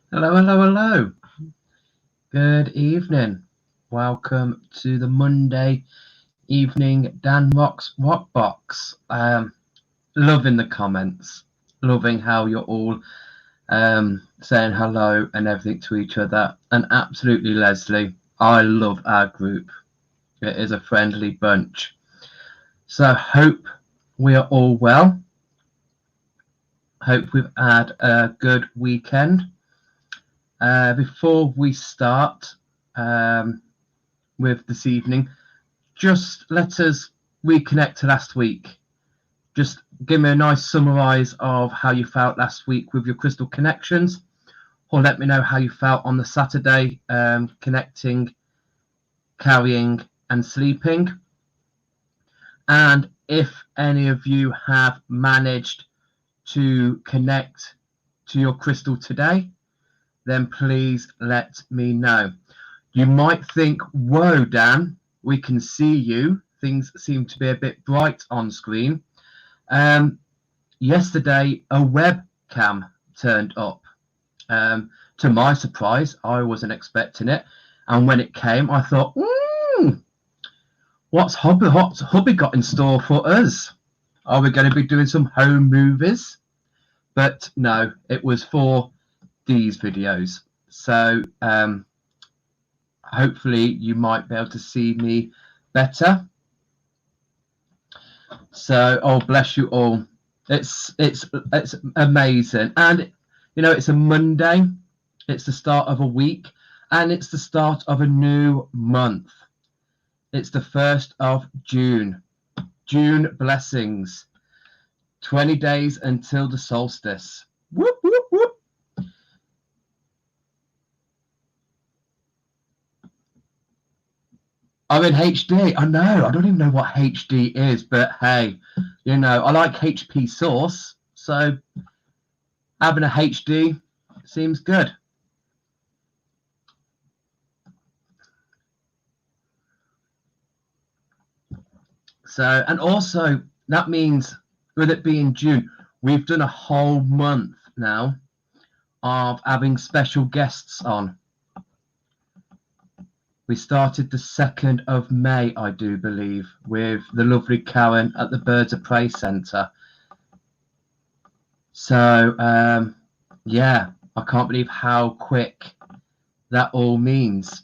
Hello, hello, hello. Good evening. Welcome to the Monday evening ROX Box. Loving the comments, loving how you're all saying hello and everything to each other. And absolutely, Leslie, I love our group. It is a friendly bunch. So, hope we are all well. Hope we've had a good weekend. Before we start with this evening, just let us reconnect to last week. Just give me a nice summarise of how you felt last week with your crystal connections, or let me know how you felt on the Saturday, connecting, carrying, and sleeping. And if any of you have managed to connect to your crystal today, then please let me know. You might think, whoa, Dan, we can see you. Things seem to be a bit bright on screen. Yesterday, a webcam turned up. To my surprise, I wasn't expecting it. And when it came, I thought, what's hubby got in store for us? Are we going to be doing some home movies? But no, it was for these videos. So hopefully you might be able to see me better. So, oh, bless you all. It's amazing. And, you know, it's a Monday. It's the start of a week. And it's the start of a new month. It's the 1st of June. June blessings. 20 days until the solstice. Whoop, whoop, whoop. I'm in HD. I know. I don't even know what HD is, but hey, you know, I like HP source, so having a HD seems good. So, and also that means with it being June, we've done a whole month now of having special guests on. We started the 2nd of May, I do believe, with the lovely Karen at the Birds of Prey Centre. So, yeah, I can't believe how quick that all means.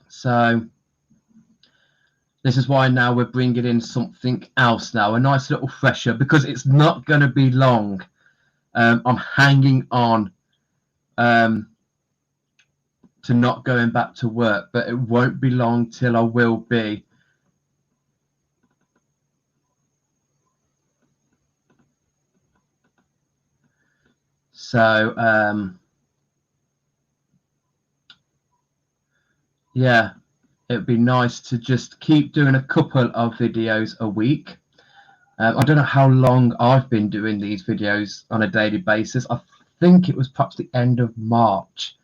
So, this is why now we're bringing in something else now, a nice little fresher, because it's not going to be long. I'm hanging on to not going back to work, but it won't be long till I will be. So, yeah, it'd be nice to just keep doing a couple of videos a week. I don't know how long I've been doing these videos on a daily basis. I think it was perhaps the end of March.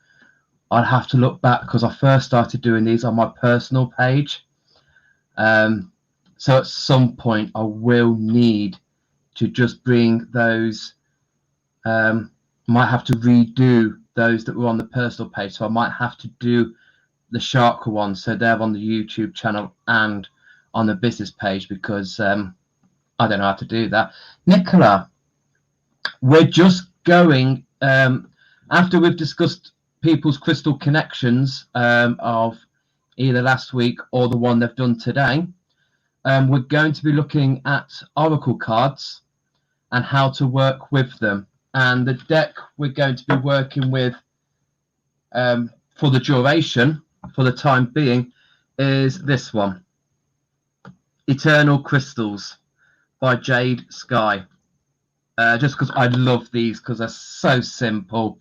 I'd have to look back because I first started doing these on my personal page. So at some point I will need to just bring those. Might have to redo those that were on the personal page. So I might have to do the Shark ones. So they're on the YouTube channel and on the business page because I don't know how to do that. Nicola, we're just going, after we've discussed people's crystal connections of either last week or the one they've done today, we're going to be looking at oracle cards and how to work with them. And the deck we're going to be working with for the duration, for the time being, is this one, Eternal Crystals by Jade Sky. Just because I love these because they're so simple,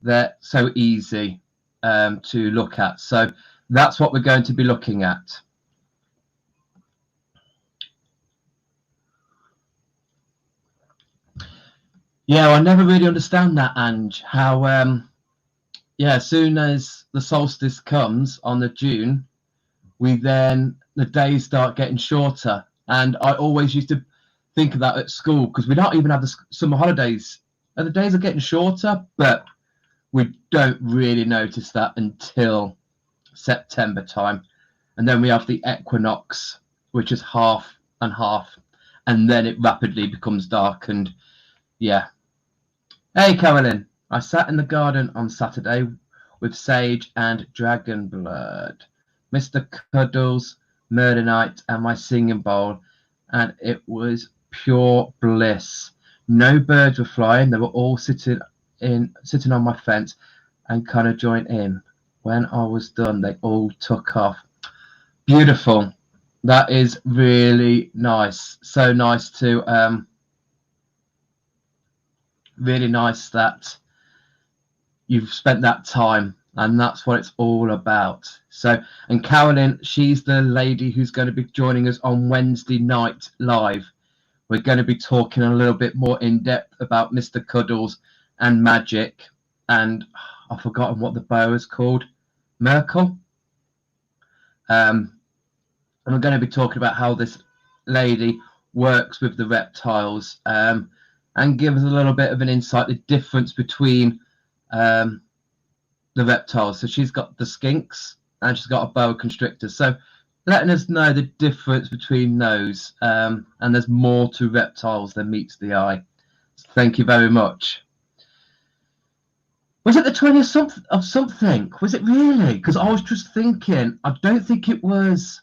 they're so easy to look at. So that's what we're going to be looking at. Yeah, I never really understand that, Ange, how yeah, as soon as the solstice comes on the June, the days start getting shorter. And I always used to think of that at school because we don't even have the summer holidays. And the days are getting shorter, but we don't really notice that until September time. And then we have the equinox, which is half and half, and then it rapidly becomes dark. And yeah. Hey, Carolyn. I sat in the garden on Saturday with sage and dragon blood, Mr. Cuddles, Murder Night, and my singing bowl, and it was pure bliss. No birds were flying; they were all sitting on my fence, and kind of joined in. When I was done, they all took off. Beautiful. That is really nice. So nice to really nice that you've spent that time, and that's what it's all about. So, and Carolyn, she's the lady who's going to be joining us on Wednesday night live. We're going to be talking a little bit more in depth about Mr. Cuddles and magic, and I've forgotten what the bow is called. Merkel. And we're going to be talking about how this lady works with the reptiles, and give us a little bit of an insight, the difference between the reptiles. So she's got the skinks and she's got a boa constrictor. So letting us know the difference between those. And there's more to reptiles than meets the eye. So thank you very much. Was it the 20th of something? Was it really? Because I was just thinking, I don't think it was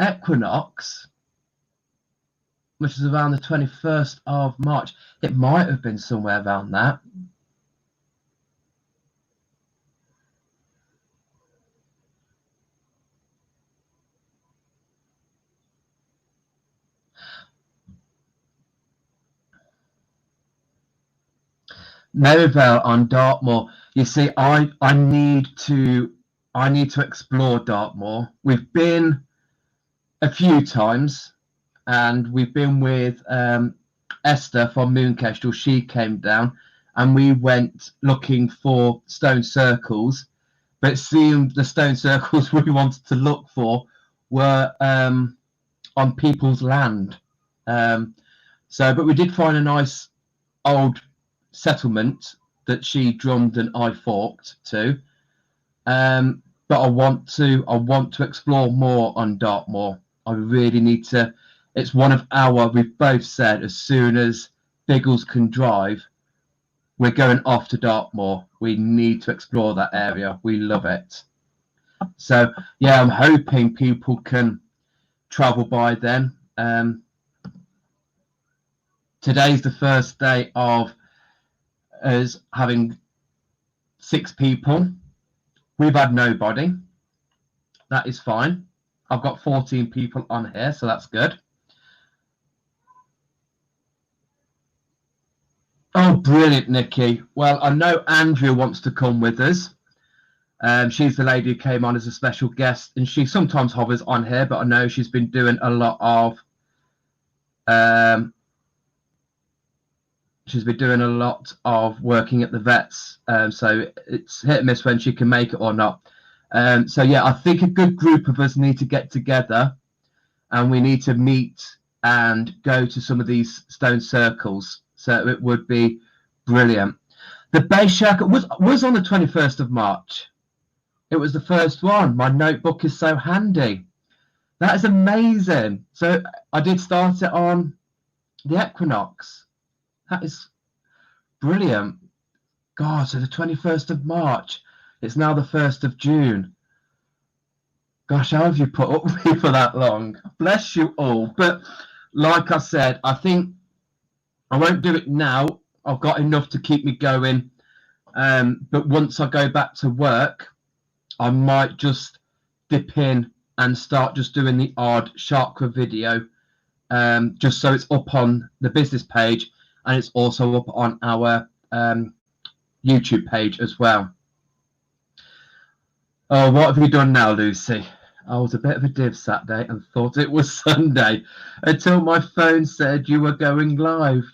equinox, which is around the 21st of March. It might have been somewhere around that. Merivale on Dartmoor. You see, I need to explore Dartmoor. We've been a few times, and we've been with Esther from Moonkestrel. She came down, and we went looking for stone circles, but it seemed the stone circles we wanted to look for were on people's land. But we did find a nice old settlement that she drummed and I forked to. But I want to explore more on Dartmoor. I really need to. It's one of we've both said, as soon as Biggles can drive, we're going off to Dartmoor. We need to explore that area. We love it. So yeah, I'm hoping people can travel by then. Today's the first day of us having 6 people. We've had nobody. That is fine. I've got 14 people on here, so that's good. Oh, brilliant, Nikki. Well, I know Andrea wants to come with us. She's the lady who came on as a special guest, and she sometimes hovers on here, but I know she's been doing a lot of working at the vets, so it's hit and miss when she can make it or not. So yeah, I think a good group of us need to get together, and we need to meet and go to some of these stone circles. So it would be brilliant. The base shack was on the 21st of March. It was the first one. My notebook is so handy. That is amazing. So I did start it on the equinox. That is brilliant. God, so the 21st of March. It's now the 1st of June. Gosh, how have you put up with me for that long? Bless you all. But like I said, I think I won't do it now. I've got enough to keep me going. But once I go back to work, I might just dip in and start just doing the odd chakra video, just so it's up on the business page, and it's also up on our YouTube page as well. Oh, what have you done now, Lucy? I was a bit of a div Saturday and thought it was Sunday until my phone said you were going live.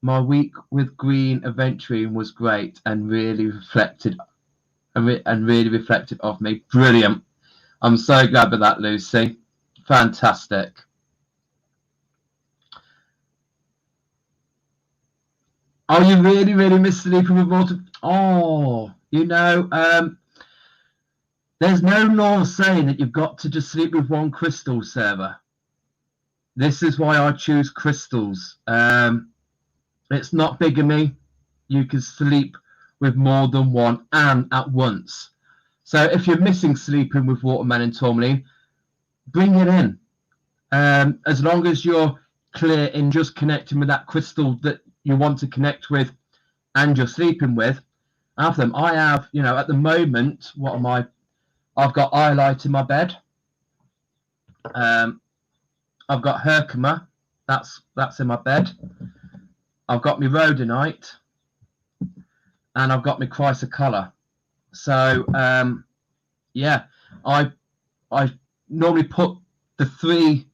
My week with Green Adventuring was great and really reflected of me. Brilliant. I'm so glad with that, Lucy. Fantastic. Oh, you really, really miss sleeping with water? Oh, there's no law saying that you've got to just sleep with one crystal, Sarah. This is why I choose crystals. It's not bigamy. You can sleep with more than one and at once. So if you're missing sleeping with watermelon tourmaline, bring it in. As long as you're clear in just connecting with that crystal that you want to connect with and you're sleeping with, have them. I have, at the moment, I've got iolite in my bed. I've got Herkimer, that's in my bed. I've got my rhodonite, and I've got my chrysocolor. So yeah, I normally put the three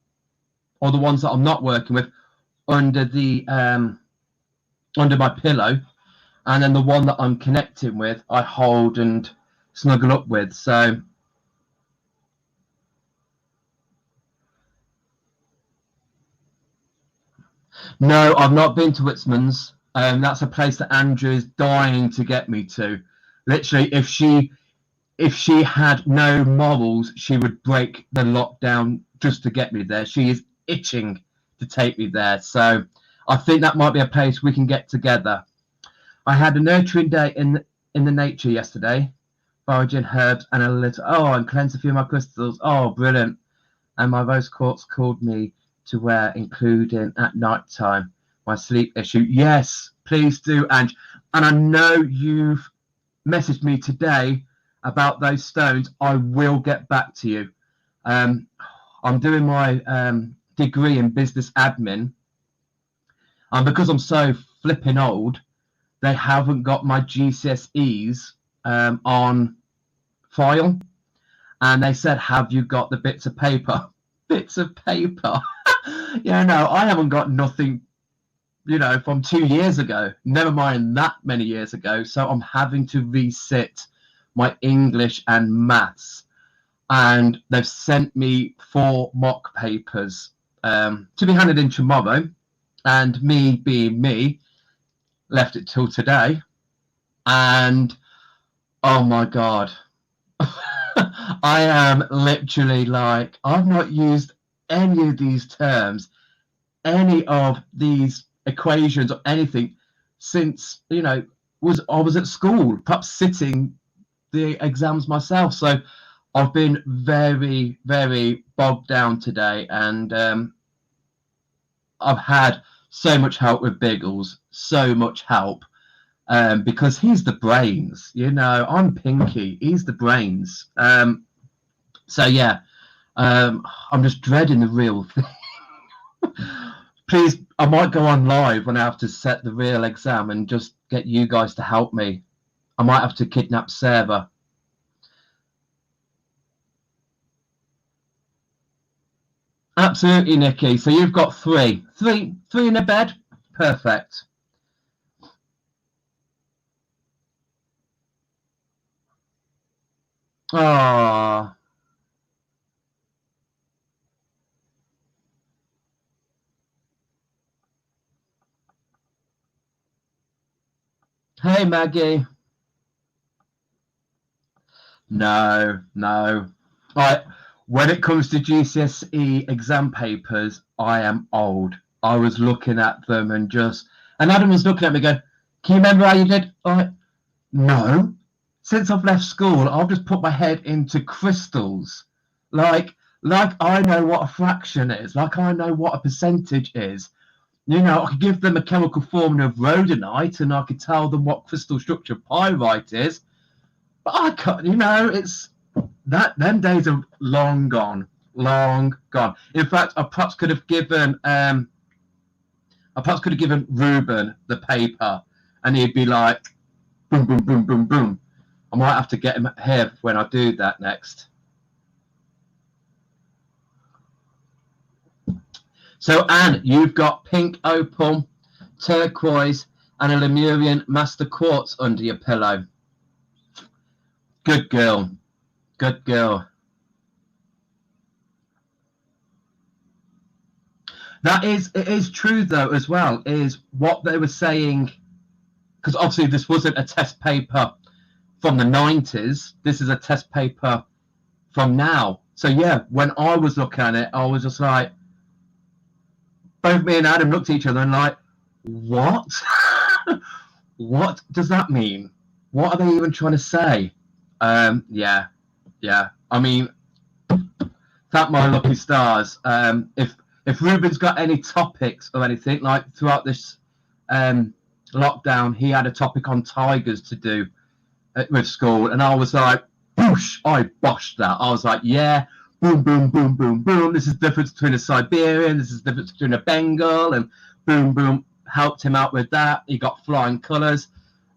or the ones that I'm not working with under my pillow, and then the one that I'm connecting with I hold and snuggle up with. So no, I've not been to Whitman's. That's a place that Andrew is dying to get me to. Literally, if she had no morals, she would break the lockdown just to get me there. She is itching to take me there. So I think that might be a place we can get together. I had a nurturing day in the nature yesterday, foraging herbs and and cleanse a few of my crystals. Oh, brilliant. And my rose quartz called me to wear, including at night time, my sleep issue. Yes, please do, Ange. And I know you've messaged me today about those stones. I will get back to you. I'm doing my degree in business admin, and because I'm so flipping old, they haven't got my GCSEs on file, and they said, "Have you got the bits of paper?" Bits of paper. No, I haven't got nothing, from 2 years ago. Never mind that many years ago. So I'm having to resit my English and maths, and they've sent me 4 mock papers to be handed in tomorrow. And me being me, left it till today. And oh my god, I am literally like, I've not used any of these terms, any of these equations or anything since I was at school, perhaps sitting the exams myself. So I've been very, very bogged down today, and I've had so much help with Biggles, so much help, because he's the brains. I'm Pinky, he's the brains. So yeah, I'm just dreading the real thing. Please, I might go on live when I have to set the real exam and just get you guys to help me. I might have to kidnap Sarah. Absolutely, Nikki. So you've got three in a bed. Perfect. Oh, hey Maggie. No, no. Right. When it comes to GCSE exam papers, I am old. I was looking at them and Adam was looking at me going, "Can you remember how you did?" No. Since I've left school, I've just put my head into crystals. Like I know what a fraction is, like I know what a percentage is. I could give them a chemical formula of rhodonite and I could tell them what crystal structure pyrite is. But I can't, it's that them days are long gone. Long gone. In fact, I perhaps could have given Ruben the paper and he'd be like boom, boom, boom, boom, boom. I might have to get him here when I do that next. So, Anne, you've got pink opal, turquoise, and a Lemurian master quartz under your pillow. Good girl. Good girl. It is true though as well, is what they were saying because obviously this wasn't a test paper from the 90s. This is a test paper from now. So yeah, when I was looking at it, I was just like, both me and Adam looked at each other and like, what? What does that mean? What are they even trying to say? Yeah. I mean, thank my lucky stars. If Ruben's got any topics or anything, like throughout this lockdown, he had a topic on tigers to do with school, and I was like, boosh, I boshed that. I was like, yeah, boom, boom, boom, boom, boom. This is the difference between a Siberian, this is the difference between a Bengal, and boom, boom, helped him out with that. He got flying colours.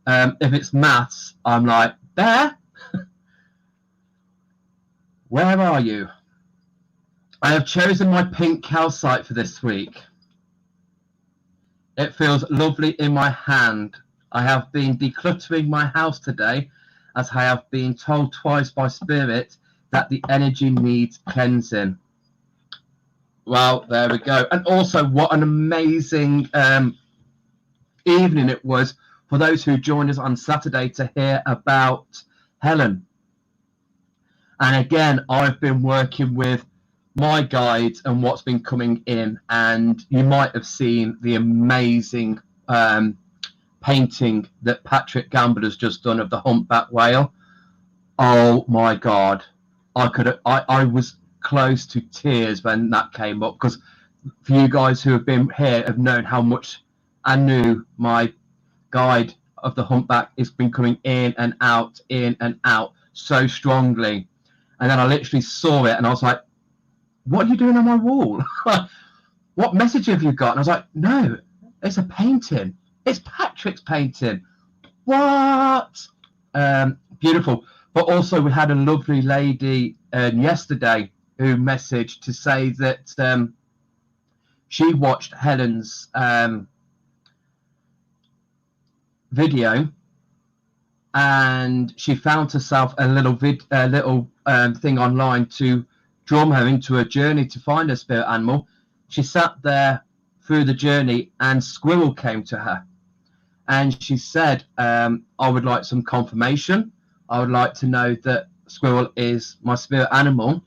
If it's maths, I'm like, Bear, where are you? I have chosen my pink calcite for this week. It feels lovely in my hand. I have been decluttering my house today, as I have been told twice by Spirit that the energy needs cleansing. Well, there we go. And also, what an amazing evening it was for those who joined us on Saturday to hear about Helen. And again, I've been working with my guides and what's been coming in, and you might have seen the amazing painting that Patrick Gamble has just done of the humpback whale. Oh my God, I was close to tears when that came up, because for you guys who have been here have known how much I knew my guide of the humpback has been coming in and out so strongly. And then I literally saw it and I was like, what are you doing on my wall? What message have you got? And I was like, no, it's a painting. It's Patrick's painting. What? Beautiful. But also we had a lovely lady yesterday who messaged to say that she watched Helen's video, and she found herself a little thing online to draw her into a journey to find her spirit animal. She sat there through the journey and Squirrel came to her, and she said, I would like some confirmation. I would like to know that Squirrel is my spirit animal.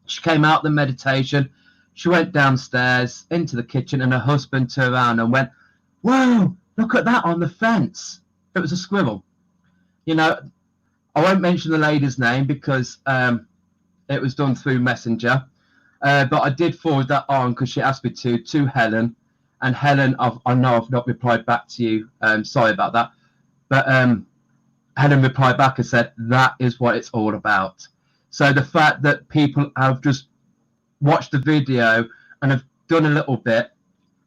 She came out the meditation, she went downstairs into the kitchen, and her husband turned around and went, whoa, look at that on the fence. It was a squirrel. You know, I won't mention the lady's name because it was done through Messenger, but I did forward that on because she asked me to Helen. And Helen, I know I've not replied back to you. Sorry about that. But Helen replied back and said, that is what it's all about. So the fact that people have just watched the video and have done a little bit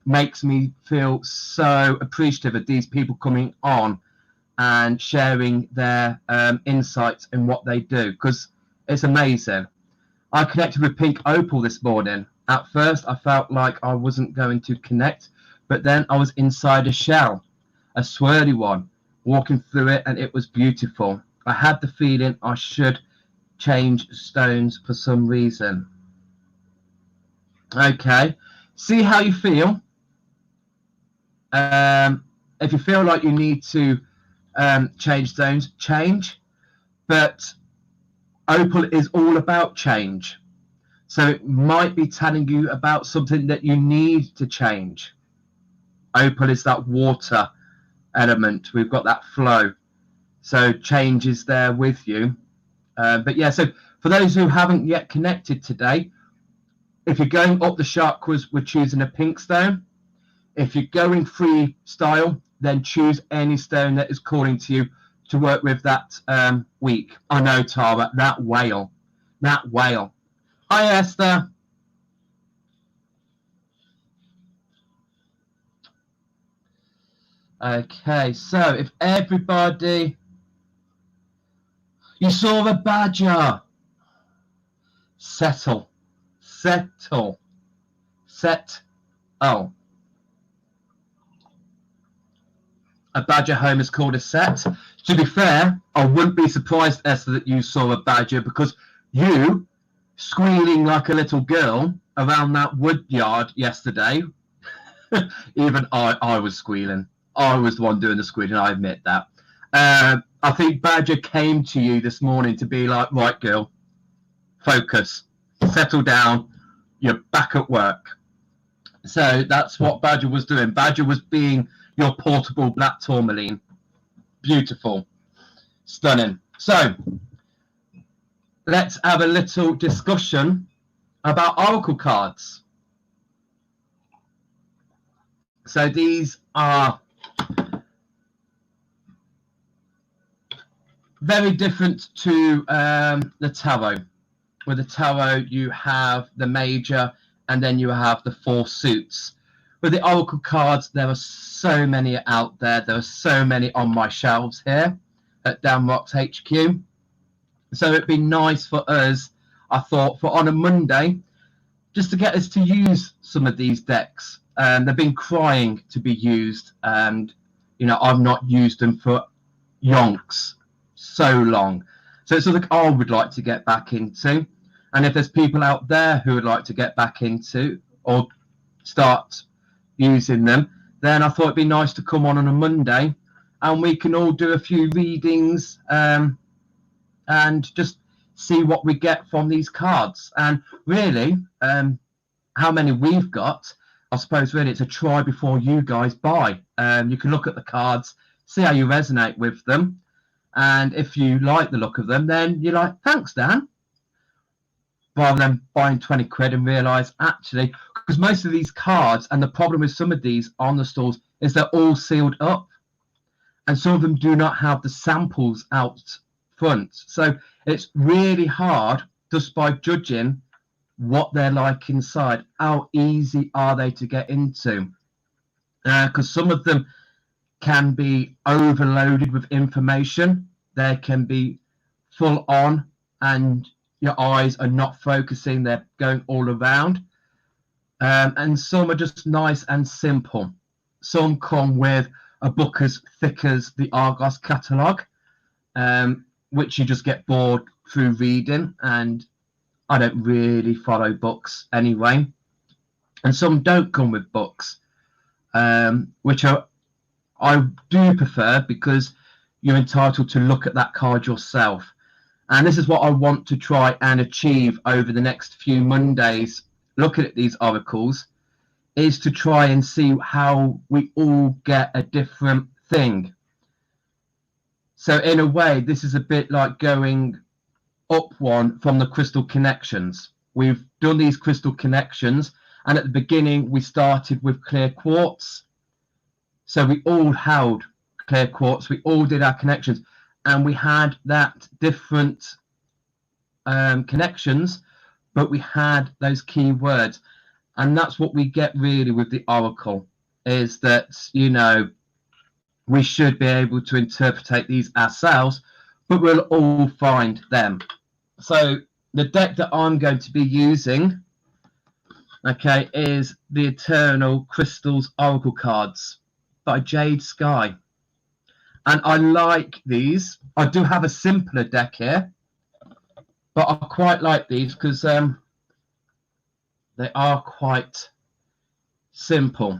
makes me feel so appreciative of these people coming on and sharing their insights in what they do, because it's amazing. I connected with Pink Opal this morning. At first, I felt like I wasn't going to connect, but then I was inside a shell, a swirly one, walking through it, and it was beautiful. I had the feeling I should change stones for some reason. Okay, see how you feel. If you feel like you need to change stones, change. But Opal is all about change. So it might be telling you about something that you need to change. Opal is that water element. We've got that flow. So change is there with you. But yeah, so for those who haven't yet connected today, if you're going up the chakras, we're choosing a pink stone. If you're going freestyle, then choose any stone that is calling to you to work with that week. I know, Tara, that whale. Hi, Esther. Okay, so if everybody... You saw the badger. Settle. Oh. A badger home is called a set. To be fair, I wouldn't be surprised, Esther, that you saw a badger, because you squealing like a little girl around that wood yard yesterday, even I was squealing. I was the one doing the squid, and I admit that. I think Badger came to you this morning to be like, right, girl, focus, settle down, you're back at work. So that's what Badger was doing. Badger was being your portable black tourmaline. Beautiful, stunning. So let's have a little discussion about oracle cards. So these are very different to the tarot. With the tarot, you have the major, and then you have the 4 suits. With the oracle cards, there are so many out there. There are so many on my shelves here at ROX HQ. So it'd be nice for us, I thought, for on a Monday, just to get us to use some of these decks. They've been crying to be used, and I've not used them for yonks, so long. So it's something I would like to get back into. And if there's people out there who would like to get back into or start using them, then I thought it'd be nice to come on a Monday and we can all do a few readings and just see what we get from these cards. And really, how many we've got, I suppose really it's a try before you guys buy. You can look at the cards, see how you resonate with them. And if you like the look of them, then you're like, thanks, Dan. Rather than buying 20 quid and realise, actually, because most of these cards, and the problem with some of these on the stalls, is they're all sealed up. And some of them do not have the samples out front. So it's really hard just by judging what they're like inside. How easy are they to get into? Because some of them can be overloaded with information. They can be full on and your eyes are not focusing, they're going all around. And some are just nice and simple. Some come with a book as thick as the Argos catalogue, which you just get bored through reading, and I don't really follow books anyway. And some don't come with books, which I do prefer, because you're entitled to look at that card yourself. And this is what I want to try and achieve over the next few Mondays, looking at these oracles, is to try and see how we all get a different thing. So in a way, this is a bit like going up one from the crystal connections. We've done these crystal connections, and at the beginning we started with clear quartz. So we all held clear quartz, we all did our connections, and we had that different connections, but we had those key words. And that's what we get really with the oracle, is that, we should be able to interpret these ourselves, but we'll all find them. So the deck that I'm going to be using, okay, is the Eternal Crystals Oracle cards by Jade Sky. And I like these. I do have a simpler deck here, but I quite like these because they are quite simple.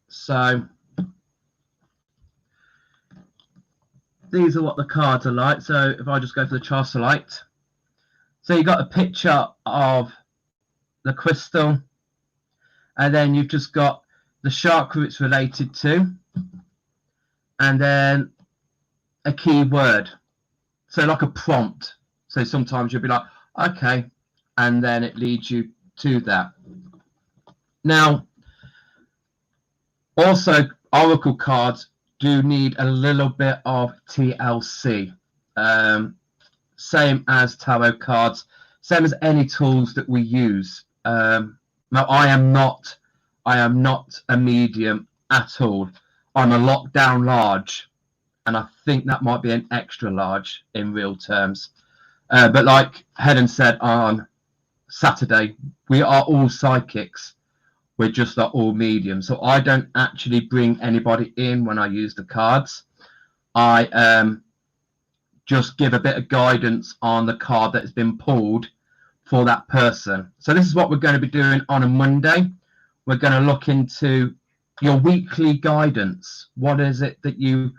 So these are what the cards are like. So if I just go for the Charsolite, so you got a picture of the crystal, and then you've just got the chakra it's related to, and then a key word, so like a prompt. So sometimes you'll be like, okay, and then it leads you to that. Now, also oracle cards do need a little bit of TLC, same as tarot cards, same as any tools that we use. Now, I am not a medium at all. I'm a lockdown large, and I think that might be an extra large in real terms. But like Helen said on Saturday, we are all psychics. We're just not all mediums. So I don't actually bring anybody in when I use the cards. I just give a bit of guidance on the card that has been pulled for that person. So this is what we're going to be doing on a Monday. We're going to look into your weekly guidance. What is it that you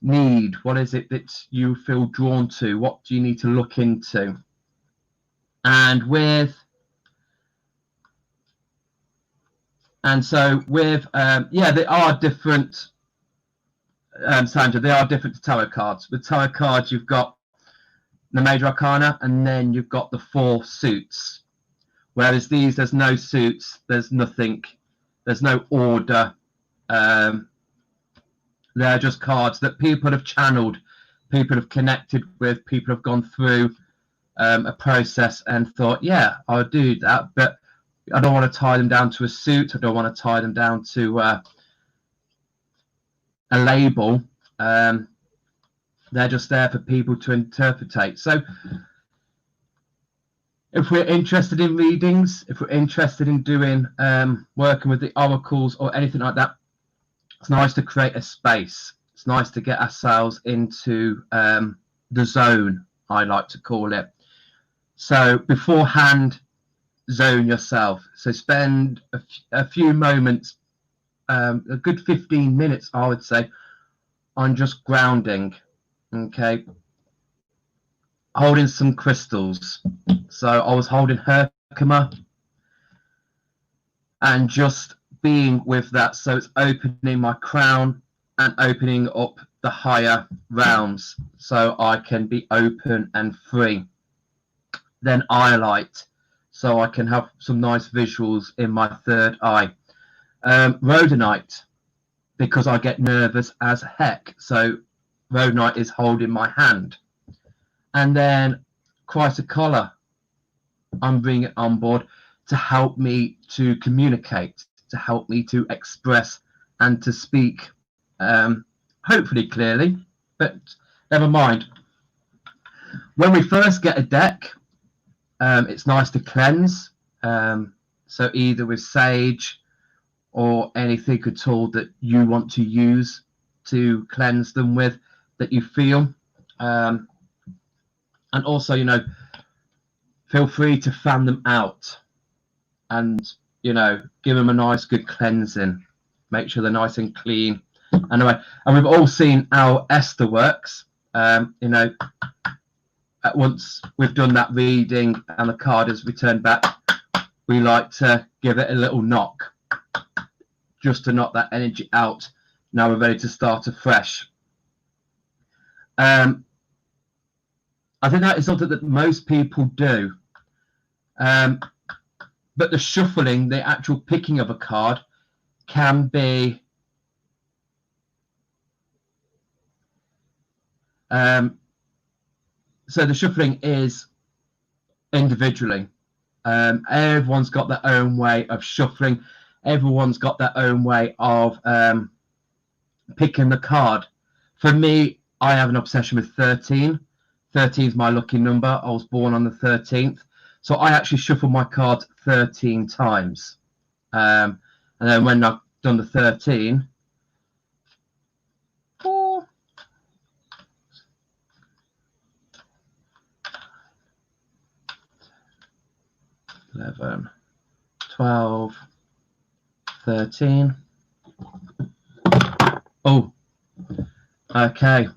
need? What is it that you feel drawn to? What do you need to look into? And so with yeah, they are different, Sandra. They are different to tarot cards. With tarot cards, you've got the major arcana, and then you've got the 4 suits. Whereas these, there's no suits, there's nothing, there's no order. They're just cards that people have channeled, people have connected with, people have gone through a process and thought, yeah, I'll do that, but I don't want to tie them down to a suit. I don't want to tie them down to a label. They're just there for people to interpretate. So if we're interested in readings, if we're interested in doing working with the oracles or anything like that, it's nice to create a space. It's nice to get ourselves into the zone, I like to call it. So beforehand, zone yourself. So spend a few moments, a good 15 minutes, I would say, on just grounding. Okay, holding some crystals. So I was holding Herkimer and just being with that. So it's opening my crown and opening up the higher realms so I can be open and free. Then eye light, so I can have some nice visuals in my third eye. Rhodonite, because I get nervous as heck. So rhodonite is holding my hand. And then chrysocolla, I'm bringing it on board to help me to communicate, to help me to express and to speak, hopefully clearly, but never mind. When we first get a deck, it's nice to cleanse. So either with sage or anything at all that you want to use to cleanse them with, that you feel. And also, you know, feel free to fan them out and, you know, give them a nice good cleansing. Make sure they're nice and clean. Anyway, and we've all seen how Esther works. You know, once we've done that reading and the card is returned back, we like to give it a little knock just to knock that energy out. Now we're ready to start afresh. I think that is something that most people do. But the shuffling, the actual picking of a card, can be so the shuffling is individually. Everyone's got their own way of shuffling. Everyone's got their own way of picking the card. For me, I have an obsession with 13. 13 is my lucky number. I was born on the 13th. So I actually shuffle my cards 13 times. And then when I've done the 13, 4, 11, 12, 13. Oh, okay.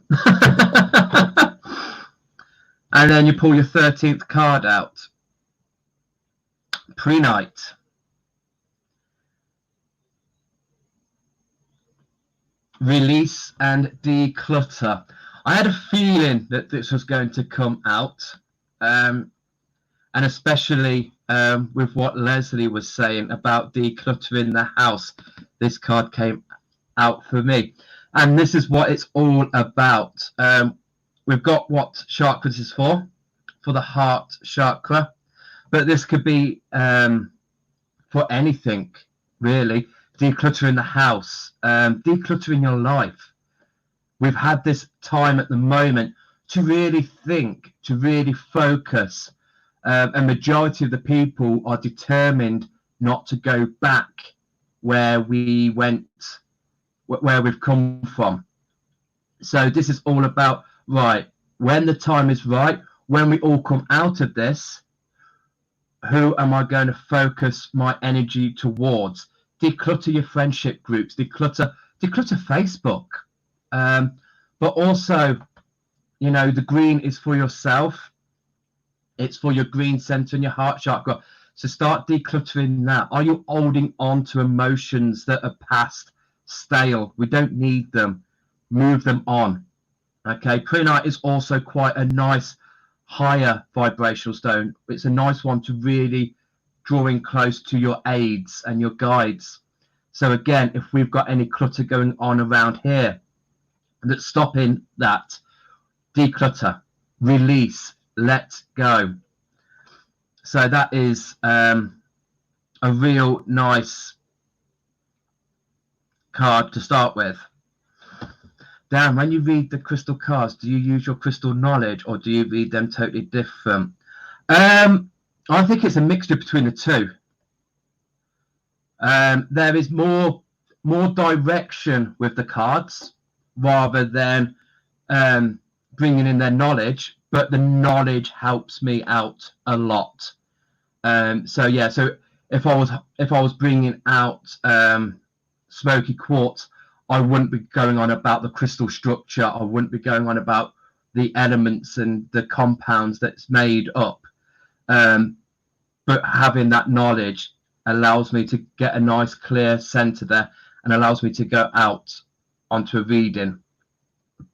And then you pull your 13th card out. Pre-night. Release and declutter. I had a feeling that this was going to come out, and especially with what Leslie was saying about decluttering the house. This card came out for me, and this is what it's all about. We've got what chakras is for the heart chakra, but this could be for anything really. Decluttering the house, decluttering your life. We've had this time at the moment to really think, to really focus. A majority of the people are determined not to go back where we went, where we've come from. So this is all about, right, when the time is right, when we all come out of this, who am I going to focus my energy towards? declutter your friendship groups, declutter Facebook. But also, you know, the green is for yourself. It's for your green center and your heart chakra. So start decluttering that. Are you holding on to emotions that are past, stale? We don't need them. Move them on. Okay, prehnite is also quite a nice higher vibrational stone. It's a nice one to really draw in close to your aids and your guides. So again, if we've got any clutter going on around here that's stopping that, declutter, release, let go. So that is a real nice card to start with. Dan, when you read the crystal cards, do you use your crystal knowledge or do you read them totally different? I think it's a mixture between the two. There is more direction with the cards rather than bringing in their knowledge, but the knowledge helps me out a lot. So yeah, so if I was bringing out smoky quartz, I wouldn't be going on about the crystal structure. I wouldn't be going on about the elements and the compounds that's made up. But having that knowledge allows me to get a nice clear center there and allows me to go out onto a reading.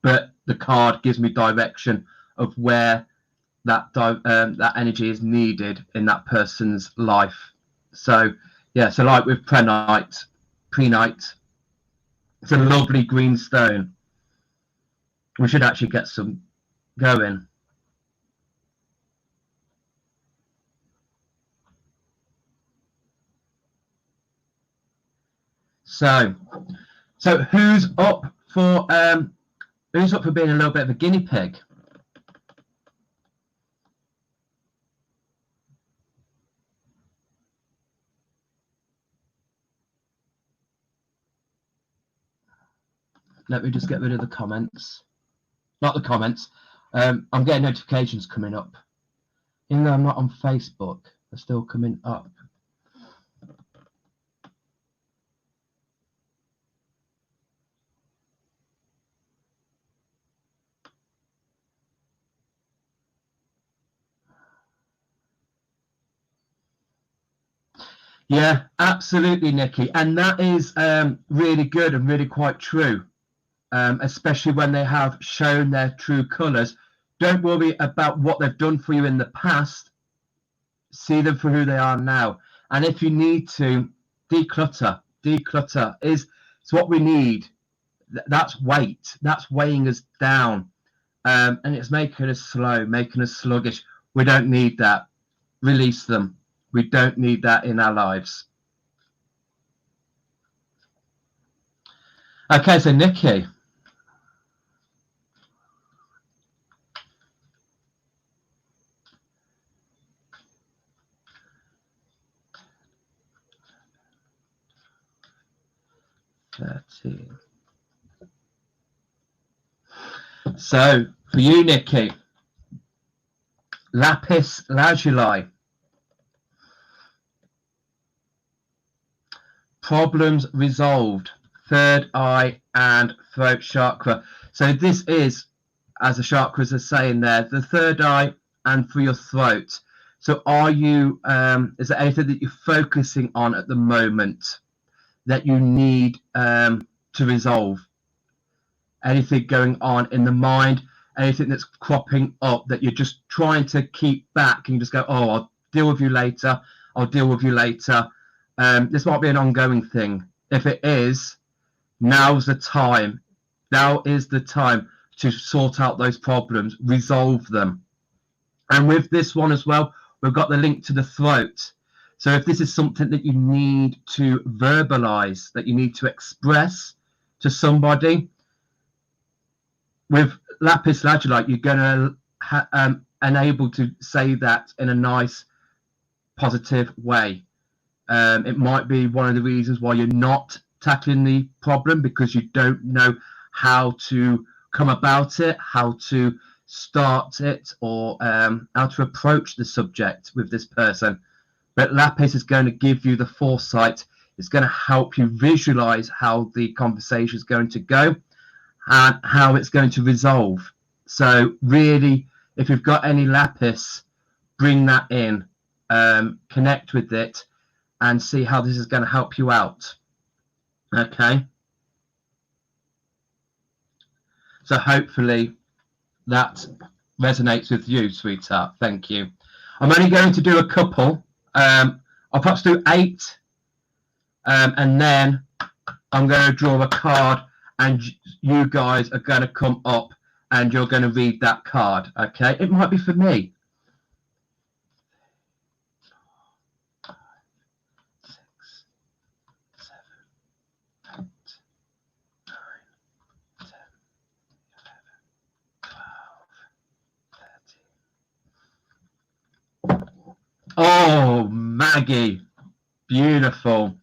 But the card gives me direction of where that energy is needed in that person's life. So yeah, so like with prehnite, it's a lovely green stone. We should actually get some going. So who's up for being a little bit of a guinea pig? Let me just get rid of the comments. Not the comments. I'm getting notifications coming up. Even though I'm not on Facebook, they're still coming up. Yeah, absolutely, Nikki. And that is really good and really quite true, especially when they have shown their true colours. Don't worry about what they've done for you in the past. See them for who they are now. And if you need to, declutter is what we need. That's weight. That's weighing us down. And it's making us slow, making us sluggish. We don't need that. Release them. We don't need that in our lives. Okay, so Nikki. So for you, Nikki, lapis lazuli. Problems resolved, third eye and throat chakra. So this is, as the chakras are saying there, the third eye and for your throat. So are you, is there anything that you're focusing on at the moment that you need to resolve? Anything going on in the mind, anything that's cropping up that you're just trying to keep back and you just go, oh, I'll deal with you later. I'll deal with you later. This might be an ongoing thing. If it is, now's the time. Now is the time to sort out those problems, resolve them. And with this one as well, we've got the link to the throat. So if this is something that you need to verbalize, that you need to express to somebody, with lapis lazuli, you're going to enable to say that in a nice, positive way. It might be one of the reasons why you're not tackling the problem, because you don't know how to come about it, how to start it, or how to approach the subject with this person. But lapis is going to give you the foresight, It's going to help you visualize how the conversation is going to go and how it's going to resolve. So really, if you've got any lapis, bring that in, connect with it, and see how this is going to help you out. Okay. So hopefully that resonates with you, sweetheart. Thank you. I'm only going to do a couple. I'll perhaps do 8, and then I'm going to draw a card, and you guys are going to come up and you're going to read that card. Okay, it might be for me. 6, 7, 8, 9, 10, 11, 12, 13. Oh, Maggie, beautiful.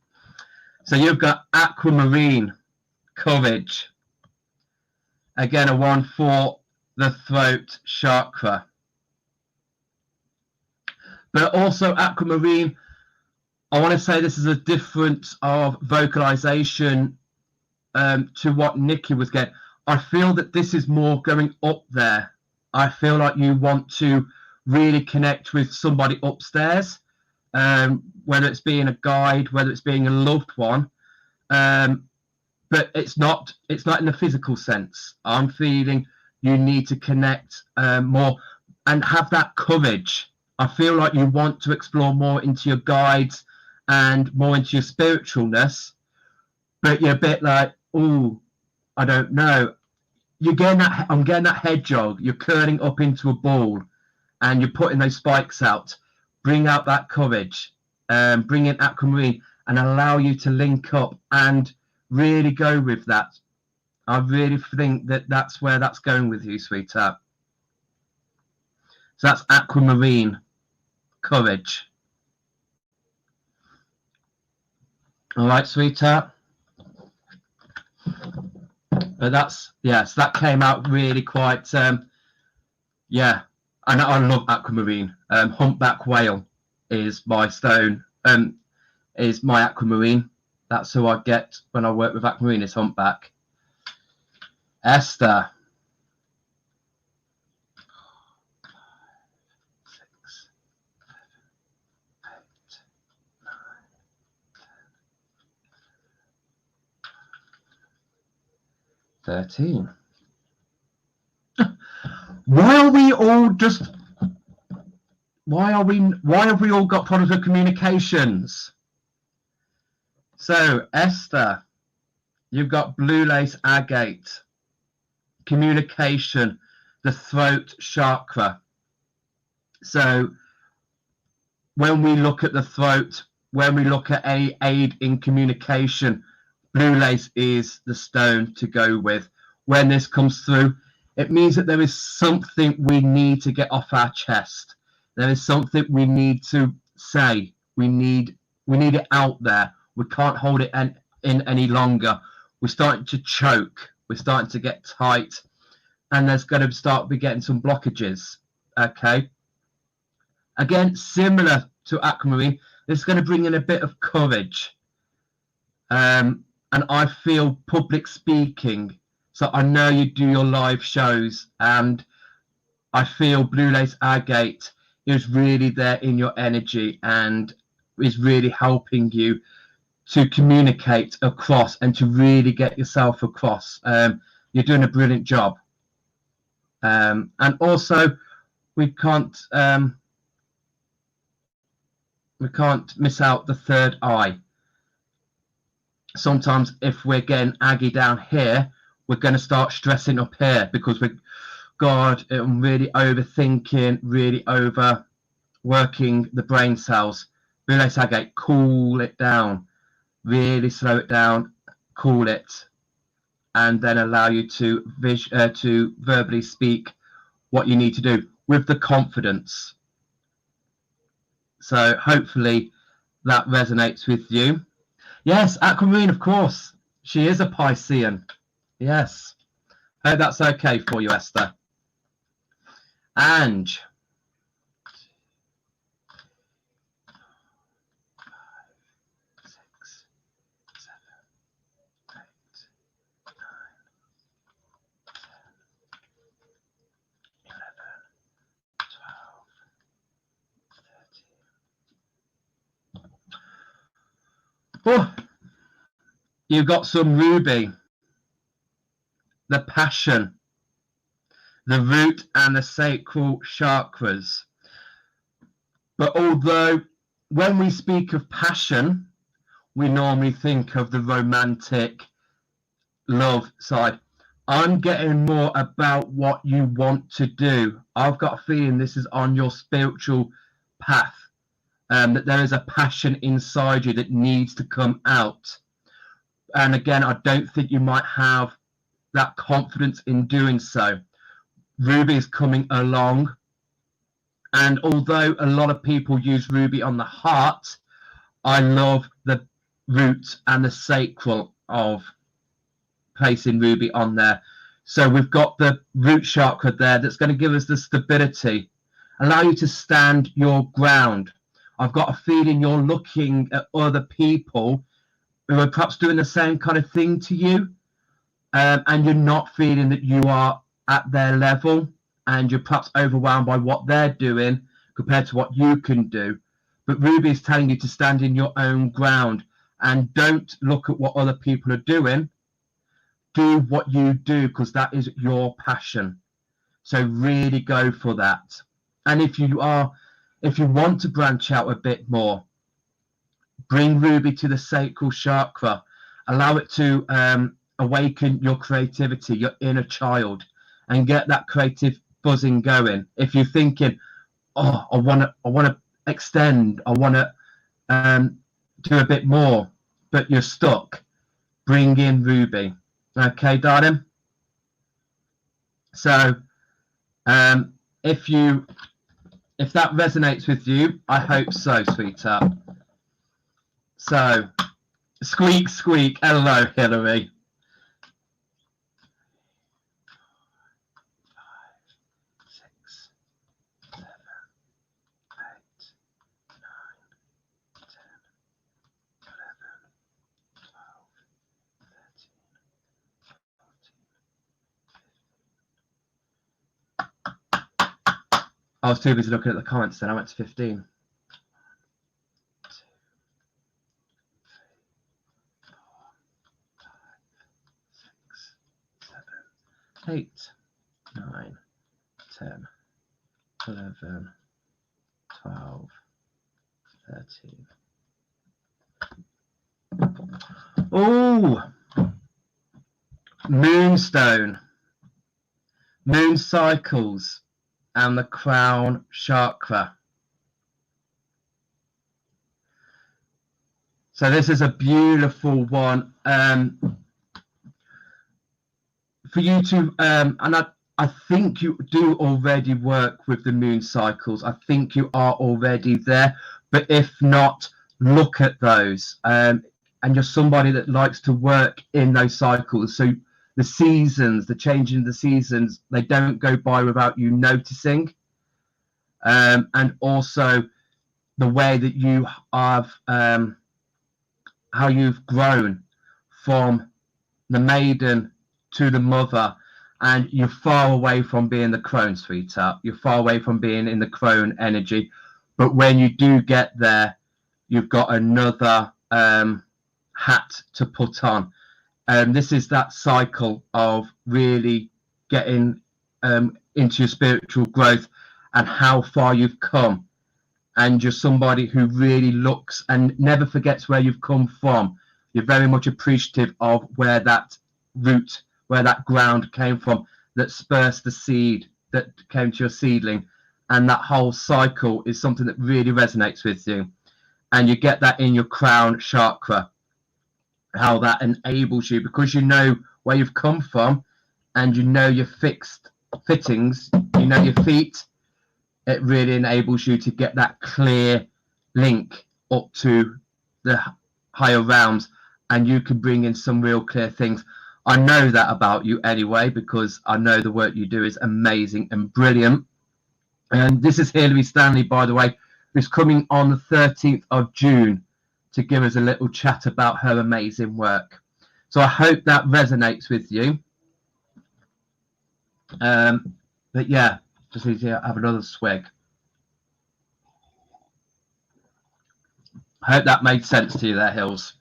So you've got aquamarine, courage. Again, a 1 for the throat chakra. But also aquamarine, I want to say this is a difference of vocalization to what Nikki was getting. I feel that this is more going up there. I feel like you want to really connect with somebody upstairs, whether it's being a guide, whether it's being a loved one. But it's not in the physical sense. I'm feeling you need to connect more and have that courage. I feel like you want to explore more into your guides and more into your spiritualness, but you're a bit like, oh, I don't know. You're getting that. I'm getting that hedgehog. You're curling up into a ball, and you're putting those spikes out. Bring out that courage. Bring in aquamarine and allow you to link up and really go with that. I really think that that's where that's going with you, sweetheart. So that's aquamarine, courage. All right, sweetheart. But that's, yes, that came out really quite, yeah. And I love aquamarine. Humpback whale is my stone, is my aquamarine. That's who I get when I work with aquamarine, is humpback. Esther. 6, 7, 8, 9, 10, 13. Why are we all just? Why have we all got problems with communications? So Esther, you've got blue lace agate, communication, the throat chakra. So when we look at the throat, when we look at any aid in communication, blue lace is the stone to go with. When this comes through, it means that there is something we need to get off our chest. There is something we need to say. We need it out there. We can't hold it in any longer. We're starting to choke. We're starting to get tight. And there's going to start be getting some blockages. Okay. Again, similar to aquamarine, it's going to bring in a bit of courage. And I feel public speaking. So I know you do your live shows, and I feel blue lace agate is really there in your energy and is really helping you to communicate across and to really get yourself across. You're doing a brilliant job. And also, we can't miss out the third eye. Sometimes if we're getting aggy down here, we're going to start stressing up here because I'm really overthinking, really overworking the brain cells. Blue lace agate, cool it down, really slow it down, cool it, and then allow you to verbally speak what you need to do with the confidence. So hopefully that resonates with you. Yes, aquamarine, of course. She is a Piscean. Yes. Hope that's okay for you, Esther. Ange. 5, 6, Oh, you've got some ruby, the passion, the root and the sacral chakras. But although when we speak of passion, we normally think of the romantic love side. I'm getting more about what you want to do. I've got a feeling this is on your spiritual path, that there is a passion inside you that needs to come out. And again, I don't think you might have that confidence in doing so. Ruby is coming along. And although a lot of people use ruby on the heart, I love the root and the sacral of placing ruby on there. So we've got the root chakra there that's going to give us the stability, allow you to stand your ground. I've got a feeling you're looking at other people who are perhaps doing the same kind of thing to you, and you're not feeling that you are at their level, and you're perhaps overwhelmed by what they're doing compared to what you can do. But Ruby is telling you to stand in your own ground and don't look at what other people are doing. Do what you do, because that is your passion. So really go for that. And if you want to branch out a bit more, bring Ruby to the sacral chakra. Allow it to awaken your creativity, your inner child, and get that creative buzzing going. If you're thinking, oh, I want to extend, I want to do a bit more, but you're stuck, bring in Ruby. Okay, darling? So if that resonates with you, I hope so, sweetheart. So squeak, squeak. Hello, Hillary. 5, 6, 7, 8, 9, 10, 11, 12, 13, 14. I was too busy looking at the comments then. I went to 15. 8, 9, 10, 11, 12, 13. Oh, moonstone, moon cycles, and the crown chakra. So this is a beautiful one. For you to, and I think you do already work with the moon cycles. I think you are already there. But if not, look at those. And you're somebody that likes to work in those cycles. So the seasons, the changing of the seasons, they don't go by without you noticing. And also the way that you have, how you've grown from the maiden to the mother, and you're far away from being the crone, sweetheart. You're far away from being in the crone energy. But when you do get there, you've got another hat to put on. This is that cycle of really getting into your spiritual growth and how far you've come. And you're somebody who really looks and never forgets where you've come from. You're very much appreciative of where that root, where that ground came from, that spurs the seed that came to your seedling. And that whole cycle is something that really resonates with you. And you get that in your crown chakra, how that enables you, because you know where you've come from and you know your fixed fittings, you know your feet. It really enables you to get that clear link up to the higher realms, and you can bring in some real clear things. I know that about you anyway, because I know the work you do is amazing and brilliant. And this is Hilary Stanley, by the way, who's coming on the 13th of June to give us a little chat about her amazing work. So I hope that resonates with you. But yeah, just need to have another swig. I hope that made sense to you there, Hills.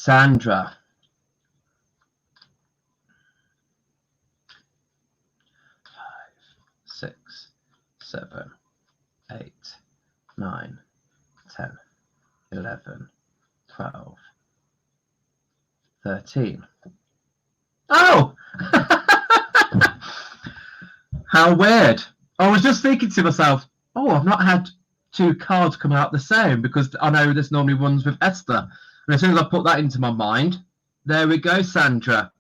Sandra. 5, 6, 7, 8, 9, 10, 11, 12, 13. Oh! How weird. I was just thinking to myself, oh, I've not had 2 cards come out the same, because I know this normally runs with Esther. And as soon as I put that into my mind, there we go, Sandra.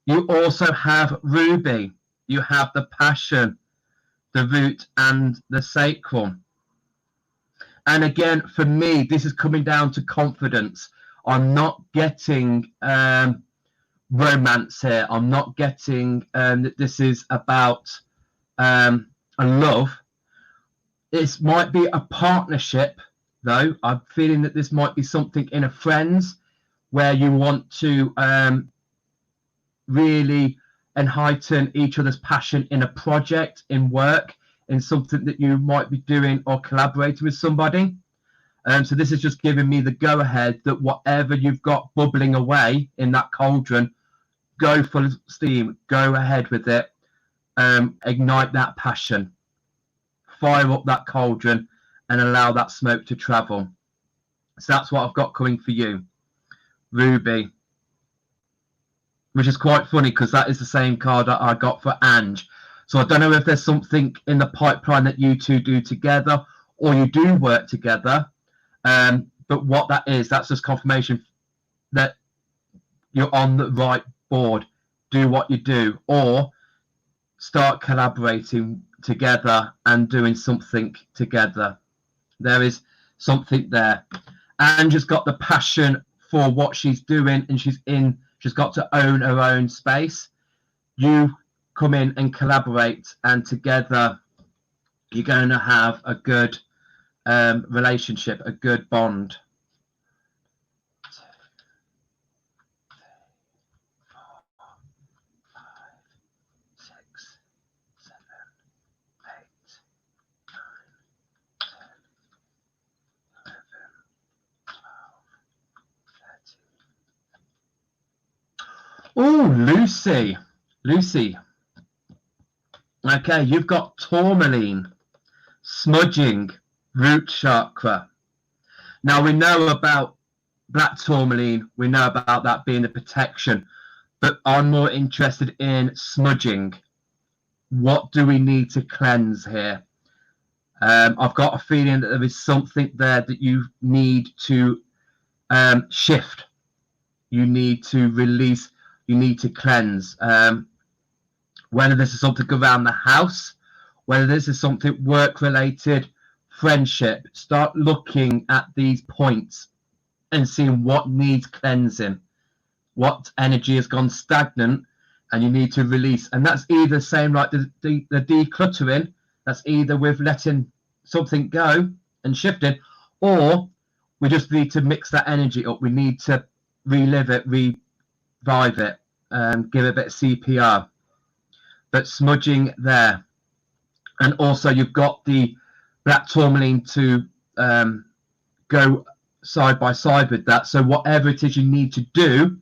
You also have Ruby. You have the passion, the root, and the sacrum. And again, for me, this is coming down to confidence. I'm not getting romance here. I'm not getting that this is about a love. This might be a partnership, though. I'm feeling that this might be something in a friends where you want to really heighten each other's passion in a project, in work, in something that you might be doing or collaborating with somebody. So this is just giving me the go-ahead that whatever you've got bubbling away in that cauldron, go full steam, go ahead with it, ignite that passion, fire up that cauldron and allow that smoke to travel. So that's what I've got coming for you, Ruby. Which is quite funny because that is the same card that I got for Ange. So I don't know if there's something in the pipeline that you two do together or you do work together. But what that is, that's just confirmation that you're on the right board. Do what you do, or start collaborating together and doing something together. There is something there. Ange has got the passion for what she's doing, and she's got to own her own space. You come in and collaborate, and together you're going to have a good relationship, a good bond. 2, 3, 4, 5, 6, 7, 8, 9, 10, 11, 12, 13. Oh, Lucy. Lucy. Okay, you've got tourmaline, smudging, root chakra. Now we know about black tourmaline. We know about that being the protection, but I'm more interested in smudging. What do we need to cleanse here? I've got a feeling that there is something there that you need to shift. You need to release. You need to cleanse. Whether this is something around the house, whether this is something work-related, friendship, start looking at these points and seeing what needs cleansing, what energy has gone stagnant and you need to release. And that's either same like the decluttering, that's either with letting something go and shifting, or we just need to mix that energy up. We need to relive it, revive it, give it a bit of CPR. But smudging there. And also you've got the black tourmaline to go side by side with that. So whatever it is you need to do,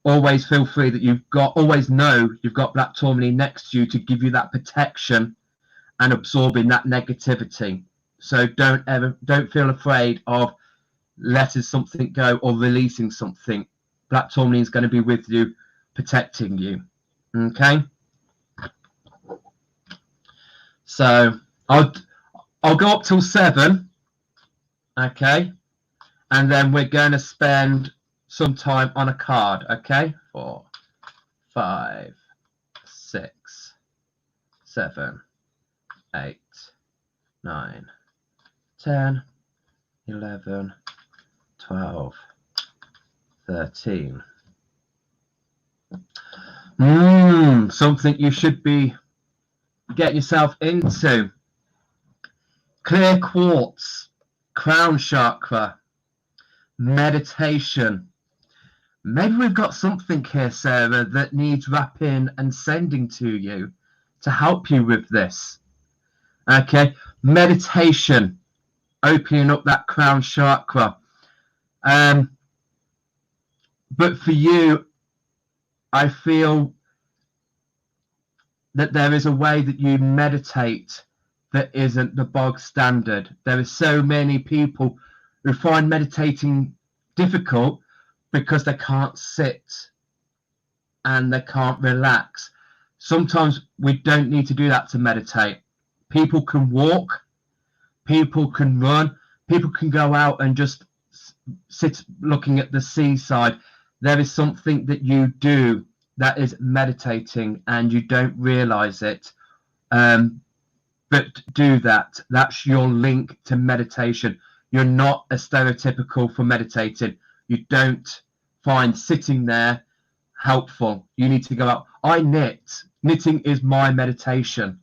always feel free that always know you've got black tourmaline next to you to give you that protection and absorbing that negativity. So don't feel afraid of letting something go or releasing something. Black tourmaline is going to be with you, protecting you. Okay. So I'll go up till 7, okay, and then we're going to spend some time on a card, okay. 4, 5, 6, 7, 8, 9, 10, 11, 12, 13. Something you should be getting yourself into. Clear quartz, crown chakra, meditation. Maybe we've got something here, Sarah, that needs wrapping and sending to you to help you with this. Okay, meditation, opening up that crown chakra. But for you, I feel that there is a way that you meditate that isn't the bog standard. There are so many people who find meditating difficult because they can't sit and they can't relax. Sometimes we don't need to do that to meditate. People can walk, people can run, people can go out and just sit looking at the seaside. There is something that you do that is meditating and you don't realize it. But do that. That's your link to meditation. You're not a stereotypical for meditating. You don't find sitting there helpful. You need to go out. I knit. Knitting is my meditation.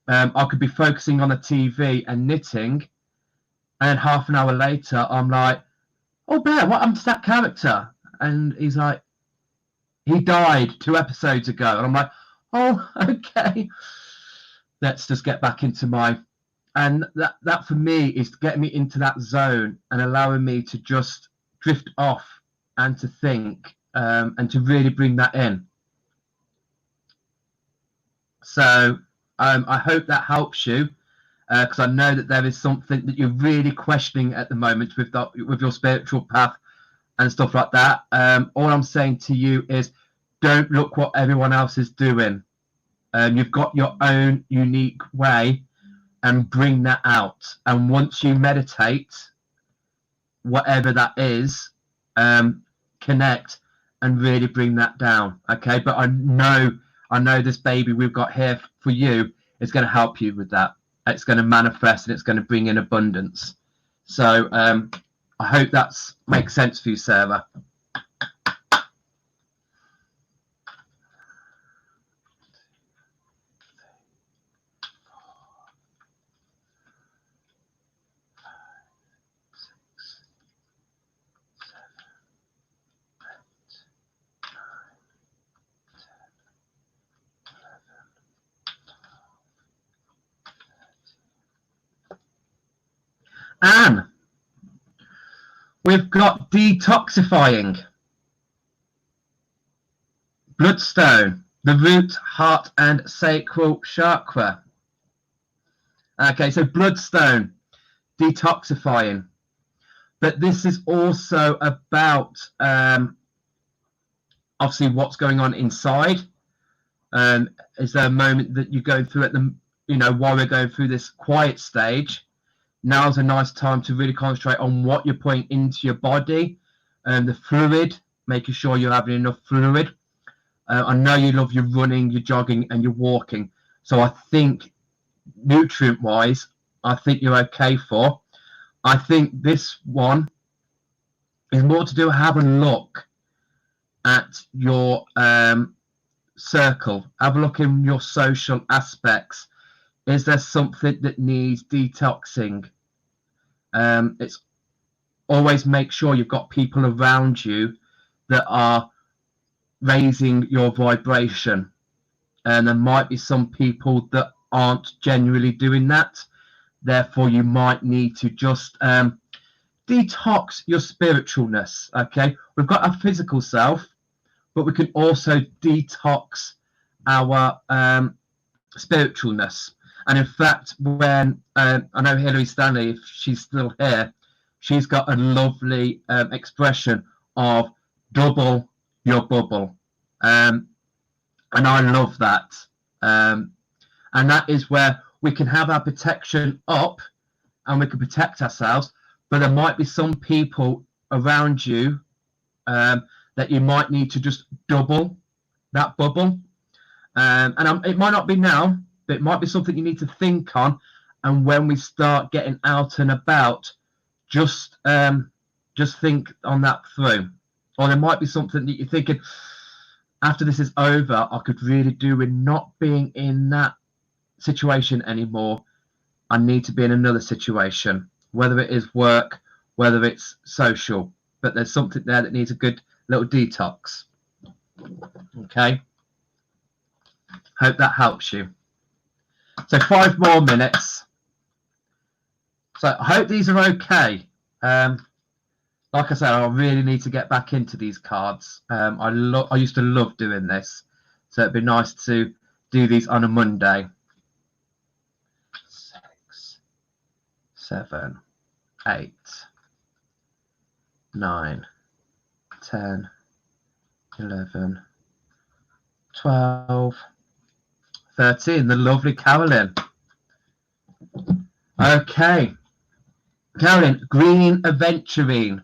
I could be focusing on the TV and knitting, and half an hour later, I'm like, "Oh, Bear, what happened to that character?" And he's like, "He died 2 episodes ago." And I'm like, "Oh, okay. Let's just get back into my..." And that for me is getting me into that zone and allowing me to just drift off and to think and to really bring that in. So I hope that helps you, because I know that there is something that you're really questioning at the moment with your spiritual path and stuff like that. All I'm saying to you is don't look what everyone else is doing. You've got your own unique way, and bring that out. And once you meditate, whatever that is, connect and really bring that down. Okay, but I know this baby we've got here for you is going to help you with that. It's going to manifest and it's going to bring in abundance. So I hope that makes sense for you, Sarah. Anne, we've got detoxifying, bloodstone, the root, heart, and sacral chakra. Okay, so bloodstone, detoxifying. But this is also about obviously what's going on inside. Is there a moment that you go through while we're going through this quiet stage? Now's a nice time to really concentrate on what you're putting into your body and the fluid, making sure you're having enough fluid. I know you love your running, your jogging, and your walking. So I think nutrient-wise, I think you're okay for. I think this one is more to do have a look at your circle. Have a look in your social aspects. Is there something that needs detoxing? It's always make sure you've got people around you that are raising your vibration. And there might be some people that aren't genuinely doing that. Therefore, you might need to just detox your spiritualness. Okay, we've got our physical self, but we can also detox our spiritualness. And in fact, when I know Hilary Stanley, if she's still here, she's got a lovely expression of double your bubble. And I love that. And that is where we can have our protection up and we can protect ourselves. But there might be some people around you that you might need to just double that bubble. And it might not be now, but it might be something you need to think on. And when we start getting out and about, just think on that through. Or there might be something that you're thinking, after this is over, I could really do with not being in that situation anymore. I need to be in another situation, whether it is work, whether it's social. But there's something there that needs a good little detox. Okay. Hope that helps you. So 5 more minutes. So I hope these are okay. like I said, I really need to get back into these cards. I used to love doing this, so it'd be nice to do these on a Monday. 6, 7, 8, 9, 10, 11, 12, 13. The lovely Carolyn. Okay, Carolyn, green aventurine,